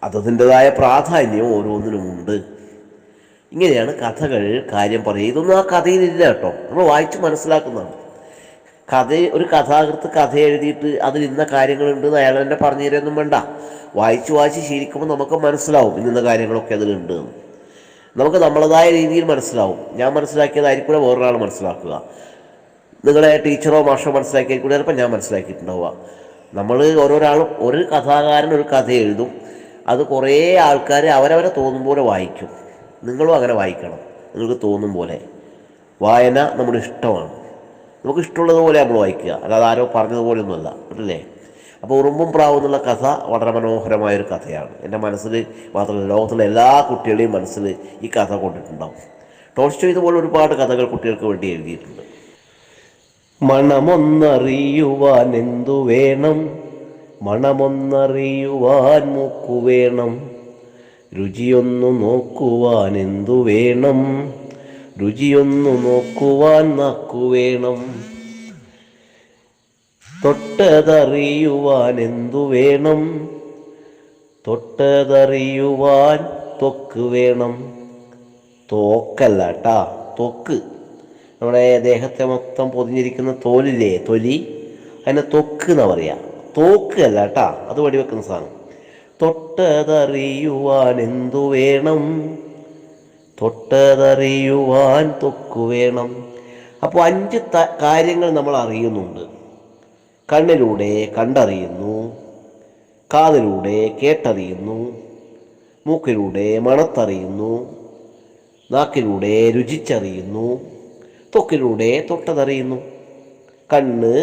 അതതിൻ്റെതായ പ്രാധാന്യം ഓരോന്നിനുമുണ്ട്. ഇങ്ങനെയാണ് കഥകൾ കാര്യം പറയുക. ഇതൊന്നും ആ കഥയിലില്ല കേട്ടോ, നമ്മൾ വായിച്ച് മനസ്സിലാക്കുന്നതാണ്. ഒരു കഥാകൃത്ത് കഥ എഴുതിയിട്ട് അതിൽ ഇന്ന കാര്യങ്ങളുണ്ടെന്ന് അയാൾ തന്നെ പറഞ്ഞു തരുമൊന്നും വേണ്ട. വായിച്ച് ശീലിക്കുമ്പോൾ നമുക്ക് മനസ്സിലാവും ഇന്ന കാര്യങ്ങളൊക്കെ അതിലുണ്ട്. നമുക്ക് നമ്മളതായ രീതിയിൽ മനസ്സിലാവും. ഞാൻ മനസ്സിലാക്കിയതായിരിക്കും വേറൊരാൾ മനസ്സിലാക്കുക. നിങ്ങളെ ടീച്ചറോ മാഷോ മനസ്സിലാക്കിയായിരിക്കും ചിലപ്പോൾ ഞാൻ മനസ്സിലാക്കിയിട്ടുണ്ടാവുക. നമ്മൾ ഓരോരാളും ഒരു കഥാകാരൻ ഒരു കഥ എഴുതും. അത് കുറേ ആൾക്കാർ അവരവരെ തോന്നും പോലെ വായിക്കും. നിങ്ങളും അങ്ങനെ വായിക്കണം, നിങ്ങൾക്ക് തോന്നും പോലെ. വായന നമ്മുടെ ഇഷ്ടമാണ്. നമുക്ക് ഇഷ്ടമുള്ളതുപോലെ നമ്മൾ വായിക്കുക, അല്ലാതെ ആരോ പറഞ്ഞതുപോലെയൊന്നുമല്ല. അല്ലേ? അപ്പോൾ ഉറുമ്പും പ്രാവും എന്നുള്ള കഥ വളരെ മനോഹരമായൊരു കഥയാണ്. എൻ്റെ മനസ്സിൽ മാത്രമല്ല, ലോകത്തുള്ള എല്ലാ കുട്ടികളുടെയും മനസ്സിൽ ഈ കഥ കൊണ്ടിട്ടുണ്ടാവും. ടോൾസ്റ്റോയ് ഇതുപോലെ ഒരുപാട് കഥകൾ കുട്ടികൾക്ക് വേണ്ടി എഴുതിയിട്ടുണ്ട്. മണമൊന്നറിയുവാൻ എന്തു വേണം, മണമൊന്നറിയുവാൻ മൂക്കു വേണം, രുചിയൊന്നു നോക്കുവാൻ എന്തു വേണം, രുചിയൊന്നു നോക്കുവാൻ നാക്കു വേണം, തൊട്ടതറിയുവാൻ എന്തു വേണം, തൊട്ടതറിയുവാൻ ത്വക്ക് വേണം. തോക്കല്ല കേട്ടാ, ത്വക്ക്. നമ്മുടെ ദേഹത്തെ മൊത്തം പൊതിഞ്ഞിരിക്കുന്ന തോലില്ലേ, തൊലി, അതിനെ ത്വക്ക് എന്നാ പറയുക. തോക്ക് അല്ല കേട്ടാ, അത് വെടിവെക്കുന്ന സാധനം. തൊട്ടതറിയുവാൻ എന്തു വേണം, തൊട്ടതറിയുവാൻ ത്വക്ക് വേണം. അപ്പോൾ 5 കാര്യങ്ങൾ നമ്മൾ അറിയുന്നുണ്ട്. കണ്ണിലൂടെ കണ്ടറിയുന്നു, കാതിലൂടെ കേട്ടറിയുന്നു, മൂക്കിലൂടെ മണത്തറിയുന്നു, നാക്കിലൂടെ രുചിച്ചറിയുന്നു, ത്വക്കിലൂടെ തൊട്ടതറിയുന്നു. കണ്ണ്,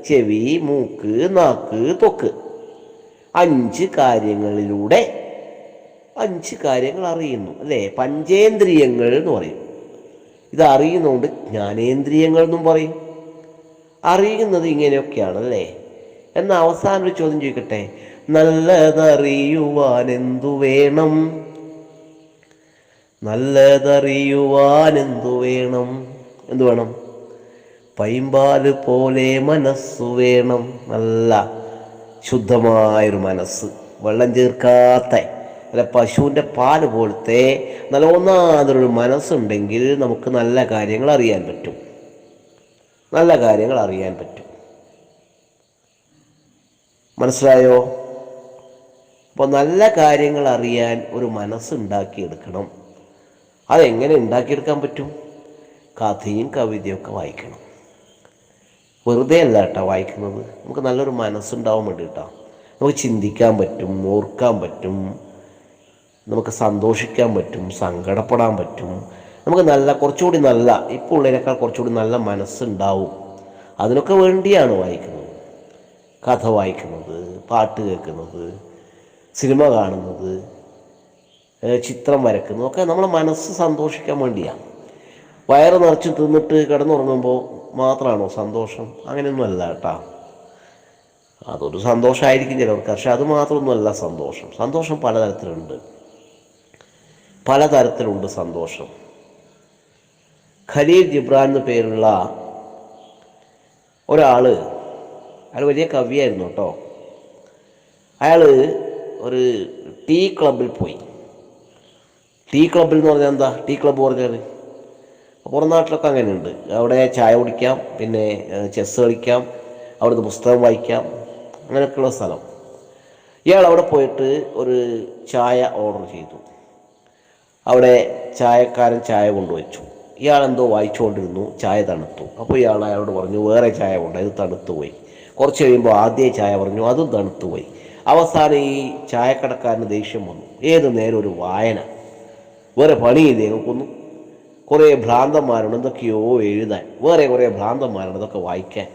ചെവി, മൂക്ക്, നാക്ക്, ത്വക്ക്. 5 കാര്യങ്ങളിലൂടെ 5 കാര്യങ്ങൾ അറിയുന്നു അല്ലേ? പഞ്ചേന്ദ്രിയങ്ങൾ എന്ന് പറയും. ഇത് അറിയുന്നതുകൊണ്ട് ജ്ഞാനേന്ദ്രിയങ്ങൾ എന്നും പറയും. അറിയുന്നത് ഇങ്ങനെയൊക്കെയാണല്ലേ. എന്നാൽ അവസാനം ഒരു ചോദ്യം ചോദിക്കട്ടെ, നല്ലതറിയുവാൻ എന്തു വേണം, നല്ലതറിയുവാൻ എന്തു വേണം, എന്തു വേണം? പൈമ്പാല് പോലെ മനസ്സു വേണം. നല്ല ശുദ്ധമായൊരു മനസ്സ്, വെള്ളം ചേർക്കാത്ത, അല്ല പശുവിൻ്റെ പാല് പോലത്തെ നല്ല ഒന്നാതൊരു മനസ്സുണ്ടെങ്കിൽ നമുക്ക് നല്ല കാര്യങ്ങൾ അറിയാൻ പറ്റും. നല്ല കാര്യങ്ങൾ അറിയാൻ പറ്റും. മനസ്സിലായോ? അപ്പോൾ നല്ല കാര്യങ്ങൾ അറിയാൻ ഒരു മനസ്സുണ്ടാക്കിയെടുക്കണം. അതെങ്ങനെ ഉണ്ടാക്കിയെടുക്കാൻ പറ്റും? കഥയും കവിതയൊക്കെ വായിക്കണം. വെറുതെ അല്ല കേട്ടോ വായിക്കുന്നത്, നമുക്ക് നല്ലൊരു മനസ്സുണ്ടാവാൻ വേണ്ടിയിട്ടാണ്. നമുക്ക് ചിന്തിക്കാൻ പറ്റും, ഓർക്കാൻ പറ്റും, നമുക്ക് സന്തോഷിക്കാൻ പറ്റും, സങ്കടപ്പെടാൻ പറ്റും. നമുക്ക് കുറച്ചുകൂടി നല്ല, ഇപ്പോൾ ഉള്ളതിനേക്കാൾ കുറച്ചുകൂടി നല്ല മനസ്സുണ്ടാവും. അതിനൊക്കെ വേണ്ടിയാണ് വായിക്കുന്നത്. കഥ വായിക്കുന്നത്, പാട്ട് കേൾക്കുന്നത്, സിനിമ കാണുന്നത്, ചിത്രം വരക്കുന്നത് ഒക്കെ നമ്മളെ മനസ്സ് സന്തോഷിക്കാൻ വേണ്ടിയാണ്. വയറ് നിറച്ച് തിന്നിട്ട് കിടന്നുറങ്ങുമ്പോൾ മാത്രമാണോ സന്തോഷം? അങ്ങനെയൊന്നും അല്ല കേട്ടോ. അതൊരു സന്തോഷമായിരിക്കും ചിലർക്ക്, പക്ഷെ അത് മാത്രമൊന്നുമല്ല സന്തോഷം. സന്തോഷം പലതരത്തിലുണ്ട്, പലതരത്തിലുണ്ട് സന്തോഷം. ഖലീൽ ജിബ്രാൻ എന്നു പേരുള്ള അയാൾ വലിയ കവിയായിരുന്നു കേട്ടോ. അയാൾ ഒരു ടീ ക്ലബിൽ പോയി. ടീ ക്ലബിൽ എന്ന് പറഞ്ഞാൽ എന്താ? ടീ ക്ലബ്ബ് പറഞ്ഞാൽ പുറം നാട്ടിലൊക്കെ അങ്ങനെയുണ്ട്. അവിടെ ചായ കുടിക്കാം, പിന്നെ ചെസ്സ് കളിക്കാം, അവിടുന്ന് പുസ്തകം വായിക്കാം, അങ്ങനെയൊക്കെയുള്ള സ്ഥലം. ഇയാൾ അവിടെ പോയിട്ട് ഒരു ചായ ഓർഡർ ചെയ്തു. അവിടെ ചായക്കാരൻ ചായ കൊണ്ടുവച്ചു. ഇയാളെന്തോ വായിച്ചുകൊണ്ടിരുന്നു. ചായ തണുത്തു. അപ്പോൾ അയാളോട് പറഞ്ഞു വേറെ ചായ കൊണ്ട്, ഇത് തണുത്തുപോയി. കുറച്ച് കഴിയുമ്പോൾ ആദ്യ ചായ പറഞ്ഞു, അതും തണുത്തുപോയി. അവസാനം ഈ ചായക്കടക്കാരന് ദേഷ്യം വന്നു. ഏത് നേരം ഒരു വായന, വേറെ പണിയില്ലേ നോക്കുന്നു. കുറേ ഭ്രാന്തന്മാരുണ്ട് എന്തൊക്കെയോ എഴുതാൻ, വേറെ കുറേ ഭ്രാന്തന്മാരുണ്ട് ഇതൊക്കെ വായിക്കാൻ.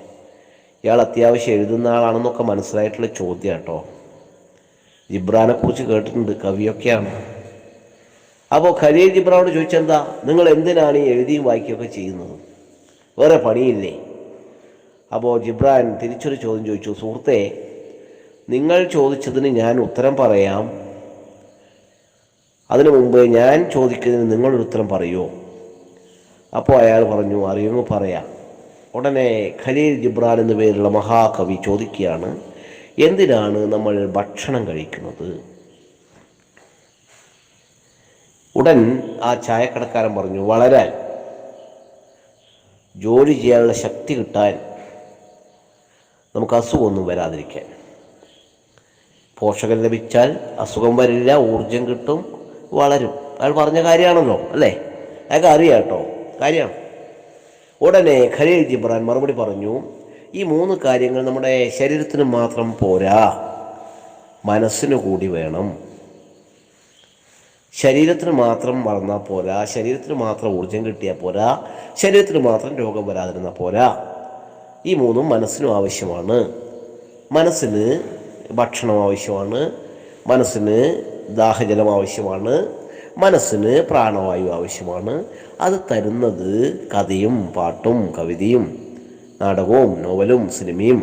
ഇയാൾ അത്യാവശ്യം എഴുതുന്ന ആളാണെന്നൊക്കെ മനസ്സിലായിട്ടുള്ള ചോദ്യം കേട്ടോ. ജിബ്രാനെ കുറിച്ച് കേട്ടിട്ടുണ്ട്, കവിയൊക്കെയാണ്. അപ്പോൾ ഖലീൽ ജിബ്രാനോട് ചോദിച്ചെന്താ, നിങ്ങൾ എന്തിനാണ് ഈ എഴുതിയും വായിക്കുകയൊക്കെ ചെയ്യുന്നത്, വേറെ പണിയില്ലേ? അപ്പോൾ ജിബ്രാൻ തിരിച്ചൊരു ചോദ്യം ചോദിച്ചു. സുഹൃത്തെ, നിങ്ങൾ ചോദിച്ചതിന് ഞാൻ ഉത്തരം പറയാം, അതിനു മുമ്പ് ഞാൻ ചോദിക്കുന്നതിന് നിങ്ങളൊരു ഉത്തരം പറയുമോ? അപ്പോൾ അയാൾ പറഞ്ഞു അറിയുമോ പറയാം. ഉടനെ ഖലീൽ ജിബ്രാൻ എന്നു പേരുള്ള മഹാകവി ചോദിക്കുകയാണ്, എന്തിനാണ് നമ്മൾ ഭക്ഷണം കഴിക്കുന്നത്? ഉടൻ ആ ചായക്കടക്കാരൻ പറഞ്ഞു, വളരാൻ, ജോലി ചെയ്യാനുള്ള ശക്തി കിട്ടാൻ, നമുക്ക് അസുഖമൊന്നും വരാതിരിക്കാൻ. പോഷകം ലഭിച്ചാൽ അസുഖം വരില്ല, ഊർജം കിട്ടും, വളരും. അയാൾ പറഞ്ഞ കാര്യമാണല്ലോ അല്ലേ? അയാൾക്ക് അറിയാം കേട്ടോ, കാര്യമാണ്. ഉടനെ ഖലീൽ ജിബ്രാൻ മറുപടി പറഞ്ഞു, ഈ 3 കാര്യങ്ങൾ നമ്മുടെ ശരീരത്തിന് മാത്രം പോരാ, മനസ്സിന് കൂടി വേണം. ശരീരത്തിന് മാത്രം വളർന്നാൽ പോരാ, ശരീരത്തിന് മാത്രം ഊർജം കിട്ടിയാൽ പോരാ, ശരീരത്തിന് മാത്രം രോഗം വരാതിരുന്നാൽ പോരാ. ഈ 3ഉം മനസ്സിനും ആവശ്യമാണ്. മനസ്സിന് ഭക്ഷണം ആവശ്യമാണ്, മനസ്സിന് ദാഹജലം ആവശ്യമാണ്, മനസ്സിന് പ്രാണവായു ആവശ്യമാണ്. അത് തരുന്നത് കഥയും പാട്ടും കവിതയും നാടകവും നോവലും സിനിമയും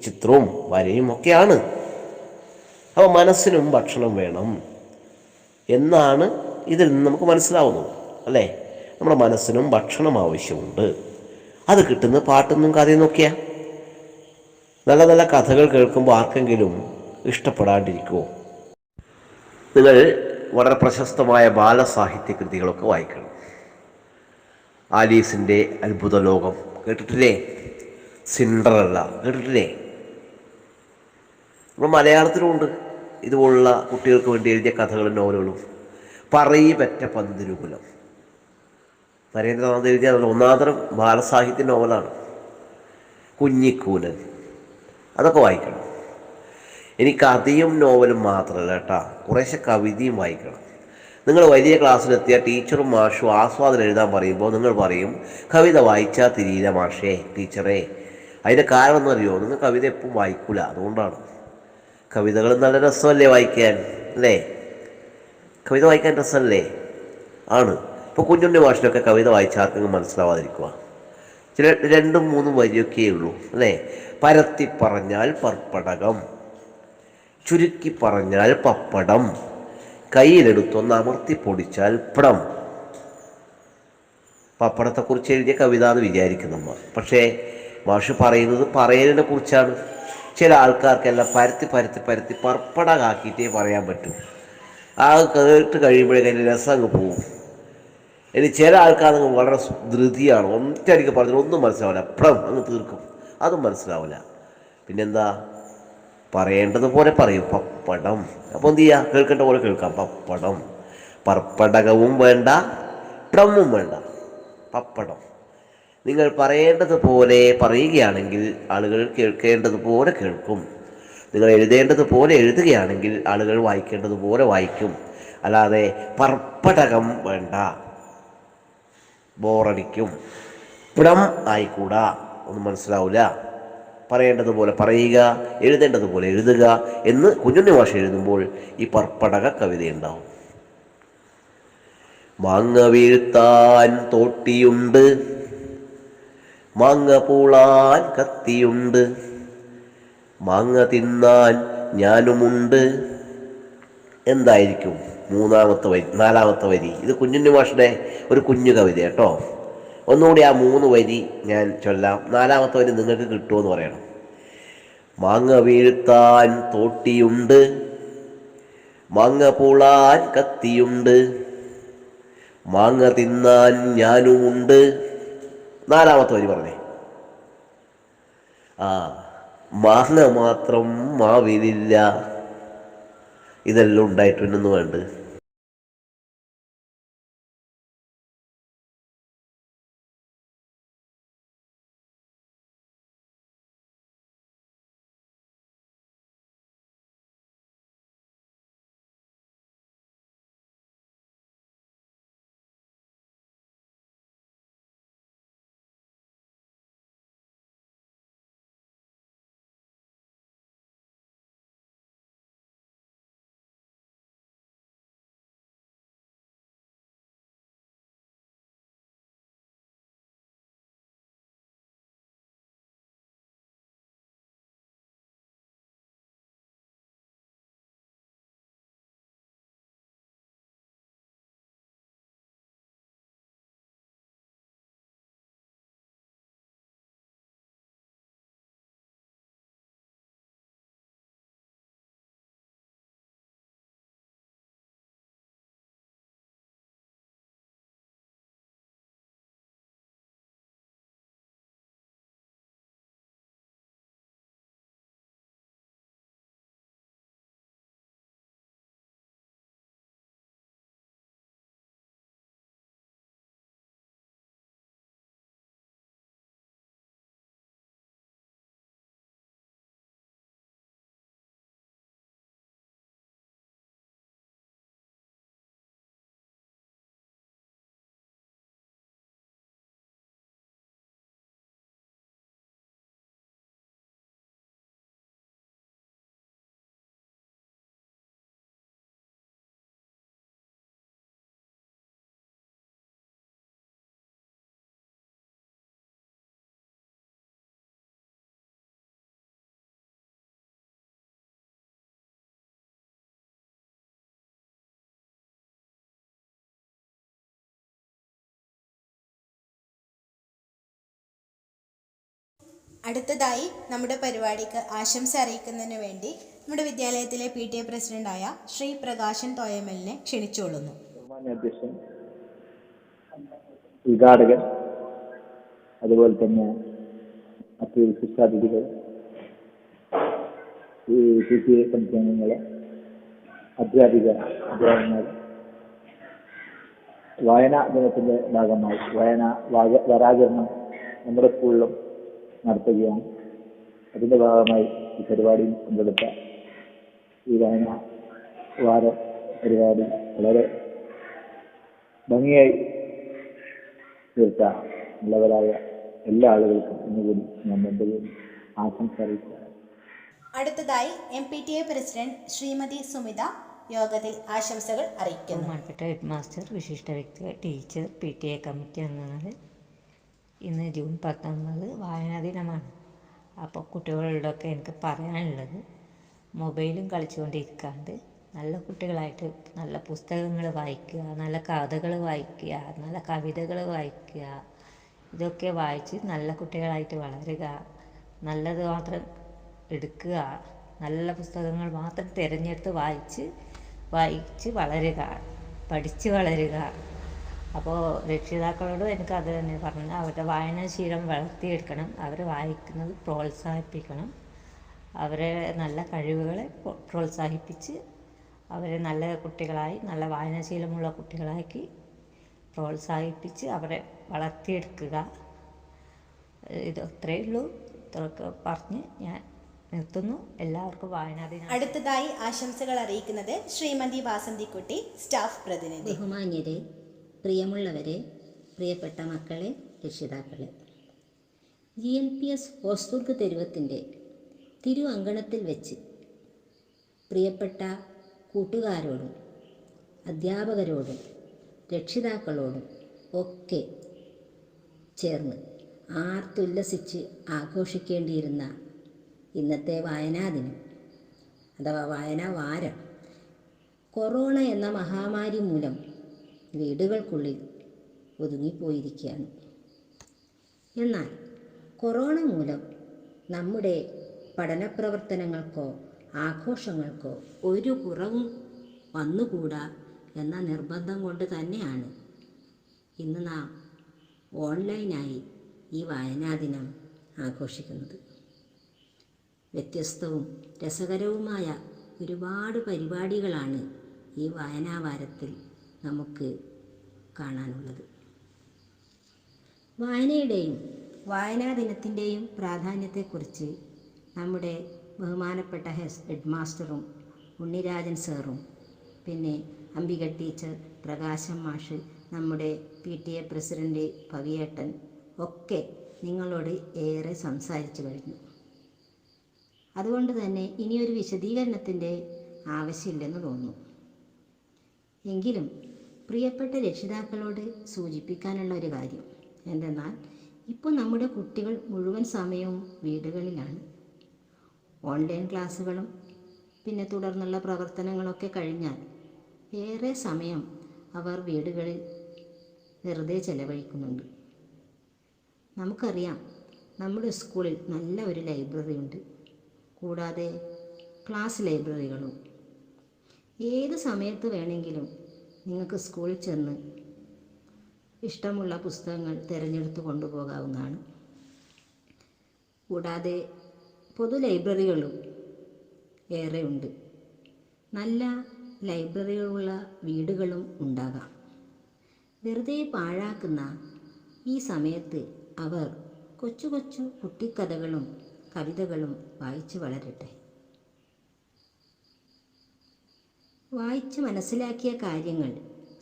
ചിത്രവും വരയും ഒക്കെയാണ്. അപ്പോൾ മനസ്സിനും ഭക്ഷണം വേണം എന്നാണ് ഇതിൽ നിന്ന് നമുക്ക് മനസ്സിലാവുന്നത് അല്ലേ? നമ്മുടെ മനസ്സിനും ഭക്ഷണം ആവശ്യമുണ്ട്. അത് കിട്ടുന്ന പാട്ടൊന്നും കഥയൊന്നൊക്കെയാണ്. നല്ല നല്ല കഥകൾ കേൾക്കുമ്പോൾ ആർക്കെങ്കിലും ഇഷ്ടപ്പെടാണ്ടിരിക്കുമോ? നിങ്ങൾ വളരെ പ്രശസ്തമായ ബാലസാഹിത്യ കൃതികളൊക്കെ വായിക്കണം. ആലീസിൻ്റെ അത്ഭുത ലോകം കേട്ടിട്ടില്ലേ? സിൻഡറല്ല കേട്ടിട്ടില്ലേ? നമ്മൾ മലയാളത്തിലുമുണ്ട് ഇതുപോലുള്ള കുട്ടികൾക്ക് വേണ്ടി എഴുതിയ കഥകളും നോവലുകളും. പറയിപെറ്റ പന്തിരുകുലം, നരേന്ദ്രനാഥ് എഴുതിയ ഒന്നാന്തരം ബാലസാഹിത്യ നോവലാണ്. കുഞ്ഞിക്കൂനൻ, അതൊക്കെ വായിക്കണം. ഇനി കഥയും നോവലും മാത്രമല്ല കേട്ടോ, കുറേശ്ശെ കവിതയും വായിക്കണം. നിങ്ങൾ വലിയ ക്ലാസ്സിലെത്തിയ ടീച്ചറും മാഷും ആസ്വാദനം എഴുതാൻ പറയുമ്പോൾ നിങ്ങൾ പറയും കവിത വായിച്ചാൽ തിരിയില്ല മാഷേ ടീച്ചറേ. അതിൻ്റെ കാരണം എന്ന് അറിയുമോ? നിങ്ങൾ കവിത എപ്പം വായിക്കില്ല, അതുകൊണ്ടാണ്. കവിതകൾ നല്ല രസമല്ലേ വായിക്കാൻ അല്ലേ? കവിത വായിക്കാൻ രസമല്ലേ? ആണ്. ഇപ്പോൾ കുഞ്ഞുണ്ണി മാഷിനൊക്കെ കവിത വായിച്ചാൽ ആർക്കെങ്കിലും മനസ്സിലാവാതിരിക്കുക. ചില 2-3 വരിയൊക്കെ ഉള്ളൂ അല്ലേ? പരത്തി പറഞ്ഞാൽ പർപ്പടകം, ചുരുക്കി പറഞ്ഞാൽ പപ്പടം, കയ്യിലെടുത്തൊന്ന് അമർത്തി പൊടിച്ചാൽ പടം. പപ്പടത്തെക്കുറിച്ച് എഴുതിയ കവിത എന്ന് വിചാരിക്കുന്നമ്മ. പക്ഷേ മാഷ് പറയുന്നത് പറയലിനെ കുറിച്ചാണ്. ചില ആൾക്കാർക്കെല്ലാം പരത്തി പരത്തി പരത്തി പർപ്പടകാക്കിയിട്ടേ പറയാൻ പറ്റും. ആ കേട്ട് കഴിയുമ്പോഴേക്കും അതിൻ്റെ രസം അങ്ങ് പോവും. ഇനി ചില ആൾക്കാർ വളരെ ധൃതിയാണ്, ഒറ്റയടിക്ക് പറഞ്ഞാൽ ഒന്നും മനസ്സിലാവില്ല, പടം അങ്ങ് തീർക്കും, അതും മനസ്സിലാവില്ല. പിന്നെന്താ, പറയേണ്ടതുപോലെ പറയും പപ്പടം. അപ്പോൾ എന്ത് ചെയ്യുക? കേൾക്കേണ്ട പോലെ കേൾക്കാം. പപ്പടം, പർപ്പടകവും വേണ്ട, പടമും വേണ്ട, പപ്പടം. നിങ്ങൾ പറയേണ്ടതുപോലെ പറയുകയാണെങ്കിൽ ആളുകൾ കേൾക്കേണ്ടതുപോലെ കേൾക്കും. നിങ്ങൾ എഴുതേണ്ടതുപോലെ എഴുതുകയാണെങ്കിൽ ആളുകൾ വായിക്കേണ്ടതുപോലെ വായിക്കും. അല്ലാതെ പർപ്പടകം വേണ്ട, ബോറടിക്കും, പടം ആയിക്കൂടാ, ഒന്നും മനസ്സിലാവില്ല. പറയേണ്ടതുപോലെ പറയുക, എഴുതേണ്ടതുപോലെ എഴുതുക എന്ന് കുഞ്ഞുണ്ണി ഭാഷ എഴുതുമ്പോൾ ഈ പർപ്പടക കവിതയുണ്ടാവും. മാങ്ങ വീഴ്ത്താൻ തോട്ടിയുണ്ട്, മാങ്ങ പൂളാൻ കത്തിയുണ്ട്, മാങ്ങ തിന്നാൻ ഞാനുമുണ്ട്. എന്തായിരിക്കും 4ാമത്തെ വരി? ഇത് കുഞ്ഞുണ്ണി മാഷിൻ്റെ ഒരു കുഞ്ഞു കവിത കേട്ടോ. ഒന്നുകൂടി ആ 3 വരി ഞാൻ ചൊല്ലാം. 4-മത്തെ വരി നിങ്ങൾക്ക് കിട്ടുമെന്ന് പറയണം. മാങ്ങ വീഴ്ത്താൻ തോട്ടിയുണ്ട്, മാങ്ങ പൂളാൻ കത്തിയുണ്ട്, മാങ്ങ തിന്നാൻ ഞാനുമുണ്ട്. 4-മത്തെ വരി പറഞ്ഞേ. മാങ്ങ മാത്രം മാവിലില്ല. ഇതെല്ലാം ഉണ്ടായിട്ടുണ്ടെന്ന് വേണ്ട. അടുത്തതായി നമ്മുടെ പരിപാടിക്ക് ആശംസ അറിയിക്കുന്നതിന് വേണ്ടി നമ്മുടെ വിദ്യാലയത്തിലെ PTA പ്രസിഡന്റായ ശ്രീ പ്രകാശൻ തോയമലിനെ ക്ഷണിച്ചുകൊള്ളുന്നു. അധ്യക്ഷൻ, ഉദ്ഘാടകൻ, അതുപോലെ തന്നെ മറ്റു വിശിഷ്ടാതിഥികൾ, ഈ PTA കമ്മിറ്റി അംഗങ്ങൾ, അധ്യാപകർ, വായനാ ദിനത്തിൻ്റെ ഭാഗമായി വാരാചരണം നമ്മുടെ സ്കൂളിലും നടത്തുകയാണ്. അതിൻ്റെ ഭാഗമായി ഈ പരിപാടിയിൽ പങ്കെടുത്ത ഈ വായനാ വാര പരിപാടി വളരെ ഭംഗിയായി തീർത്ത നല്ലവരായ എല്ലാ ആളുകൾക്കും ഇന്നുകൂടി ഞാൻ എൻ്റെ ആശംസ അറിയിക്കുകയാണ്. അടുത്തതായി MPTA പ്രസിഡന്റ് ശ്രീമതി സുമിത യോഗത്തിൽ ആശംസകൾ അറിയിക്കുന്നു. ബഹുമാനപ്പെട്ട ഹെഡ് മാസ്റ്റർ, വിശിഷ്ട വ്യക്തികൾ, ടീച്ചർ, PTA കമ്മിറ്റി അംഗങ്ങൾ, ഇന്ന് ജൂൺ 19 വായനാ ദിനമാണ്. അപ്പോൾ കുട്ടികളോടൊക്കെ എനിക്ക് പറയാനുള്ളത്, മൊബൈലും കളിച്ചുകൊണ്ടിരിക്കാണ്ട് നല്ല കുട്ടികളായിട്ട് നല്ല പുസ്തകങ്ങൾ വായിക്കുക, നല്ല കഥകൾ വായിക്കുക, നല്ല കവിതകൾ വായിക്കുക. ഇതൊക്കെ വായിച്ച് നല്ല കുട്ടികളായിട്ട് വളരുക. നല്ലത് മാത്രം എടുക്കുക, നല്ല പുസ്തകങ്ങൾ മാത്രം തിരഞ്ഞെടുത്ത് വായിച്ച് വളരുക, പഠിച്ച് വളരുക. അപ്പോൾ രക്ഷിതാക്കളോടും എനിക്കത് തന്നെ പറഞ്ഞു, അവരുടെ വായനാശീലം വളർത്തിയെടുക്കണം. അവർ വായിക്കുന്നത് പ്രോത്സാഹിപ്പിക്കണം. അവരെ നല്ല കഴിവുകളെ പ്രോത്സാഹിപ്പിച്ച് അവരെ നല്ല കുട്ടികളായി, നല്ല വായനാശീലമുള്ള കുട്ടികളാക്കി പ്രോത്സാഹിപ്പിച്ച് അവരെ വളർത്തിയെടുക്കുക. ഇത്രയേ ഉള്ളൂ. ഇത്രയൊക്കെ പറഞ്ഞ് ഞാൻ നിർത്തുന്നു. എല്ലാവർക്കും വായനാ ദിനം. അടുത്തതായി ആശംസകൾ അറിയിക്കുന്നത് ശ്രീമതി വാസന്തിക്കുട്ടി, സ്റ്റാഫ് പ്രതിനിധി. ബഹുമാന്യരെ, പ്രിയമുള്ളവരെ, പ്രിയപ്പെട്ട മക്കളെ, രക്ഷിതാക്കളെ, GNPS ഹോസ്ദുർഗ് തെരുവത്തിൻ്റെ തിരു അങ്കണത്തിൽ വെച്ച് പ്രിയപ്പെട്ട കൂട്ടുകാരോടും അധ്യാപകരോടും രക്ഷിതാക്കളോടും ഒക്കെ ചേർന്ന് ആർത്തുല്ലസിച്ച് ആഘോഷിക്കേണ്ടിയിരുന്ന ഇന്നത്തെ വായനാ ദിനം അഥവാ വായനാ വാരം കൊറോണ എന്ന മഹാമാരി മൂലം വീടുകൾക്കുള്ളിൽ ഒതുങ്ങിപ്പോയിരിക്കുകയാണ്. എന്നാൽ കൊറോണ മൂലം നമ്മുടെ പഠന പ്രവർത്തനങ്ങൾക്കോ ആഘോഷങ്ങൾക്കോ ഒരു കുറവും വന്നുകൂടാ എന്ന നിർബന്ധം കൊണ്ട് തന്നെയാണ് ഇന്ന് നാം ഓൺലൈനായി ഈ വായനാദിനം ആഘോഷിക്കുന്നത്. വ്യത്യസ്തവും രസകരവുമായ ഒരുപാട് പരിപാടികളാണ് ഈ വായനാവാരത്തിൽ നമുക്ക് കാണാനുള്ളത്. വായനയുടെയും വായനാദിനത്തിൻ്റെയും പ്രാധാന്യത്തെക്കുറിച്ച് നമ്മുടെ ബഹുമാനപ്പെട്ട ഹെഡ് മാസ്റ്ററും ഉണ്ണിരാജൻ സാറും പിന്നെ അംബിക ടീച്ചർ, പ്രകാശം മാഷ്, നമ്മുടെ PTA പ്രസിഡൻറ്റ് പവിയേട്ടൻ ഒക്കെ നിങ്ങളോട് ഏറെ സംസാരിച്ചു കഴിഞ്ഞു. അതുകൊണ്ട് തന്നെ ഇനിയൊരു വിശദീകരണത്തിൻ്റെ ആവശ്യമില്ലെന്ന് തോന്നുന്നു. എങ്കിലും പ്രിയപ്പെട്ട രക്ഷിതാക്കളോട് സൂചിപ്പിക്കാനുള്ള ഒരു കാര്യം എന്തെന്നാൽ, ഇപ്പോൾ നമ്മുടെ കുട്ടികൾ മുഴുവൻ സമയവും വീടുകളിലാണ്. ഓൺലൈൻ ക്ലാസ്സുകളും പിന്നെ തുടർന്നുള്ള പ്രവർത്തനങ്ങളൊക്കെ കഴിഞ്ഞാൽ ഏറെ സമയം അവർ വീടുകളിൽ വെറുതെ ചെലവഴിക്കുന്നുണ്ട്. നമുക്കറിയാം, നമ്മുടെ സ്കൂളിൽ നല്ല ഒരു ലൈബ്രറി ഉണ്ട്. കൂടാതെ ക്ലാസ് ലൈബ്രറികളും. ഏത് സമയത്ത് വേണമെങ്കിലും നിങ്ങൾക്ക് സ്കൂളിൽ ചെന്ന് ഇഷ്ടമുള്ള പുസ്തകങ്ങൾ തിരഞ്ഞെടുത്ത് കൊണ്ടുപോകാവുന്നതാണ്. കൂടാതെ പൊതു ലൈബ്രറികളും ഏറെ ഉണ്ട്. നല്ല ലൈബ്രറികളുള്ള വീടുകളും ഉണ്ടാകാം. വെറുതെ പാഴാക്കുന്ന ഈ സമയത്ത് അവർ കൊച്ചു കൊച്ചു കുട്ടിക്കഥകളും കവിതകളും വായിച്ച് വളരട്ടെ. വായിച്ച് മനസ്സിലാക്കിയ കാര്യങ്ങൾ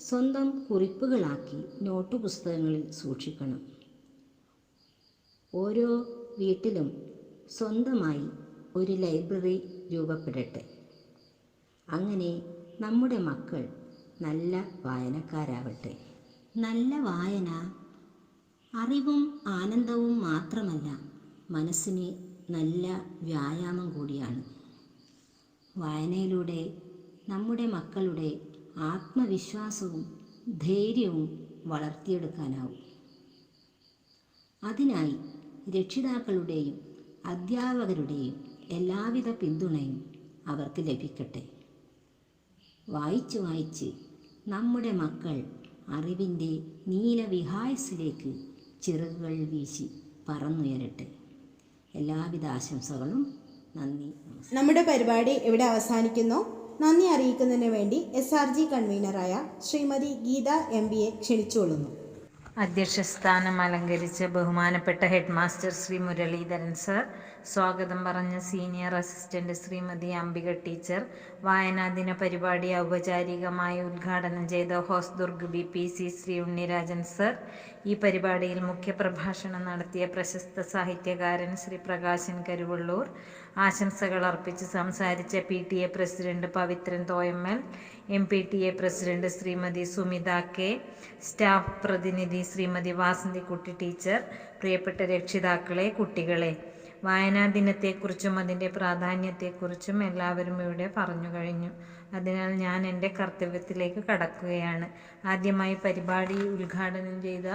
സ്വന്തം കുറിപ്പുകളാക്കി നോട്ട് പുസ്തകങ്ങളിൽ സൂക്ഷിക്കണം. ഓരോ വീട്ടിലും സ്വന്തമായി ഒരു ലൈബ്രറി രൂപപ്പെടട്ടെ. അങ്ങനെ നമ്മുടെ മക്കൾ നല്ല വായനക്കാരാവട്ടെ. നല്ല വായന അറിവും ആനന്ദവും മാത്രമല്ല, മനസ്സിന് നല്ല വ്യായാമം കൂടിയാണ്. വായനയിലൂടെ നമ്മുടെ മക്കളുടെ ആത്മവിശ്വാസവും ധൈര്യവും വളർത്തിയെടുക്കാനാവും. അതിനായി രക്ഷിതാക്കളുടെയും അധ്യാപകരുടെയും എല്ലാവിധ പിന്തുണയും അവർക്ക് ലഭിക്കട്ടെ. വായിച്ച് വായിച്ച് നമ്മുടെ മക്കൾ അറിവിൻ്റെ നീലവിഹായസിലേക്ക് ചിറകുകൾ വീശി പറന്നുയരട്ടെ. എല്ലാവിധ ആശംസകളും. നന്ദി, നമസ്കാരം. നമ്മുടെ പരിപാടി ഇവിടെ അവസാനിക്കുന്നു. നന്ദി അറിയിക്കുന്നതിന് വേണ്ടി SRG കൺവീനറായ ശ്രീമതി ഗീത MBA ക്ഷണിച്ചുകൊള്ളുന്നു. അധ്യക്ഷസ്ഥാനം അലങ്കരിച്ച ബഹുമാനപ്പെട്ട headmaster Shri Muraleedharan sir, സ്വാഗതം പറഞ്ഞ senior assistant Shrimati Ambika teacher, വായനാദിന പരിപാടി ഔപചാരികമായി ഉദ്ഘാടനം ചെയ്ത ഹോസ്ദുർഗ് BPC ശ്രീ ഉണ്ണിരാജൻ സർ, ഈ പരിപാടിയിൽ മുഖ്യപ്രഭാഷണം നടത്തിയ പ്രശസ്ത സാഹിത്യകാരൻ ശ്രീ പ്രകാശൻ കരുവള്ളൂർ, ആശംസകൾ അർപ്പിച്ച് സംസാരിച്ച PTA president Pavithran Thoyammal, MPTA president Shrimati Sumitha K, staff പ്രതിനിധി ശ്രീമതി വാസന്തിക്കുട്ടി ടീച്ചർ, പ്രിയപ്പെട്ട രക്ഷിതാക്കളെ, കുട്ടികളെ, വായനാ ദിനത്തെക്കുറിച്ചും അതിൻ്റെ പ്രാധാന്യത്തെക്കുറിച്ചും എല്ലാവരും ഇവിടെ പറഞ്ഞു കഴിഞ്ഞു. അതിനാൽ ഞാൻ എൻ്റെ കർത്തവ്യത്തിലേക്ക് കടക്കുകയാണ്. ആദ്യമായി പരിപാടി ഉദ്ഘാടനം ചെയ്ത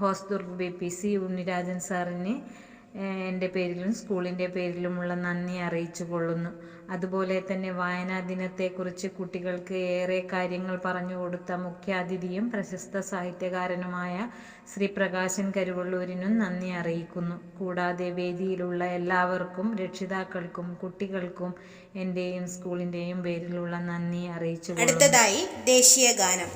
ഹോസ്ദുർഗ് BPC ഉണ്ണിരാജൻ സാറിന് എൻ്റെ പേരിലും സ്കൂളിൻ്റെ പേരിലുമുള്ള നന്ദി അറിയിച്ചു കൊള്ളുന്നു. അതുപോലെ തന്നെ വായനാ ദിനത്തെക്കുറിച്ച് കുട്ടികൾക്ക് ഏറെ കാര്യങ്ങൾ പറഞ്ഞു കൊടുത്ത മുഖ്യാതിഥിയും പ്രശസ്ത സാഹിത്യകാരനുമായ ശ്രീ പ്രകാശൻ കരുവള്ളൂരിനും നന്ദി അറിയിക്കുന്നു. കൂടാതെ വേദിയിലുള്ള എല്ലാവർക്കും, രക്ഷിതാക്കൾക്കും കുട്ടികൾക്കും എൻ്റെയും സ്കൂളിൻ്റെയും പേരിലുള്ള നന്ദി അറിയിച്ചു. അടുത്തതായി ദേശീയ ഗാനം.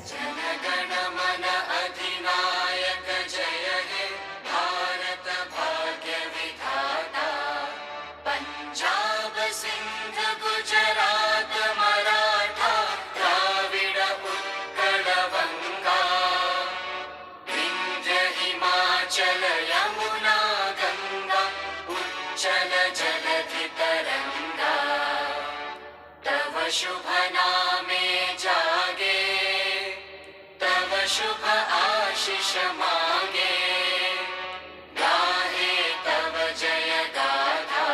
शुभ नामे जागे, तव शुभ आशीष मांगे, गाहे तव जय गाथा,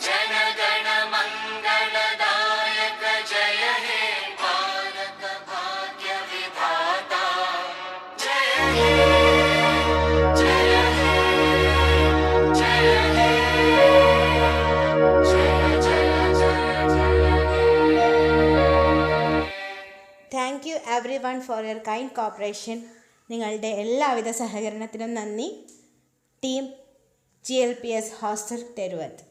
जन गण मंगलदायक जय हे भारत भाग्य विधाता, जय हे। Everyone for your kind cooperation. നിങ്ങളുടെ എല്ലാവിധ സഹകരണത്തിനും നന്ദി. ടീം GLPS ഹോസ്റ്റൽ തെരുവത്ത്.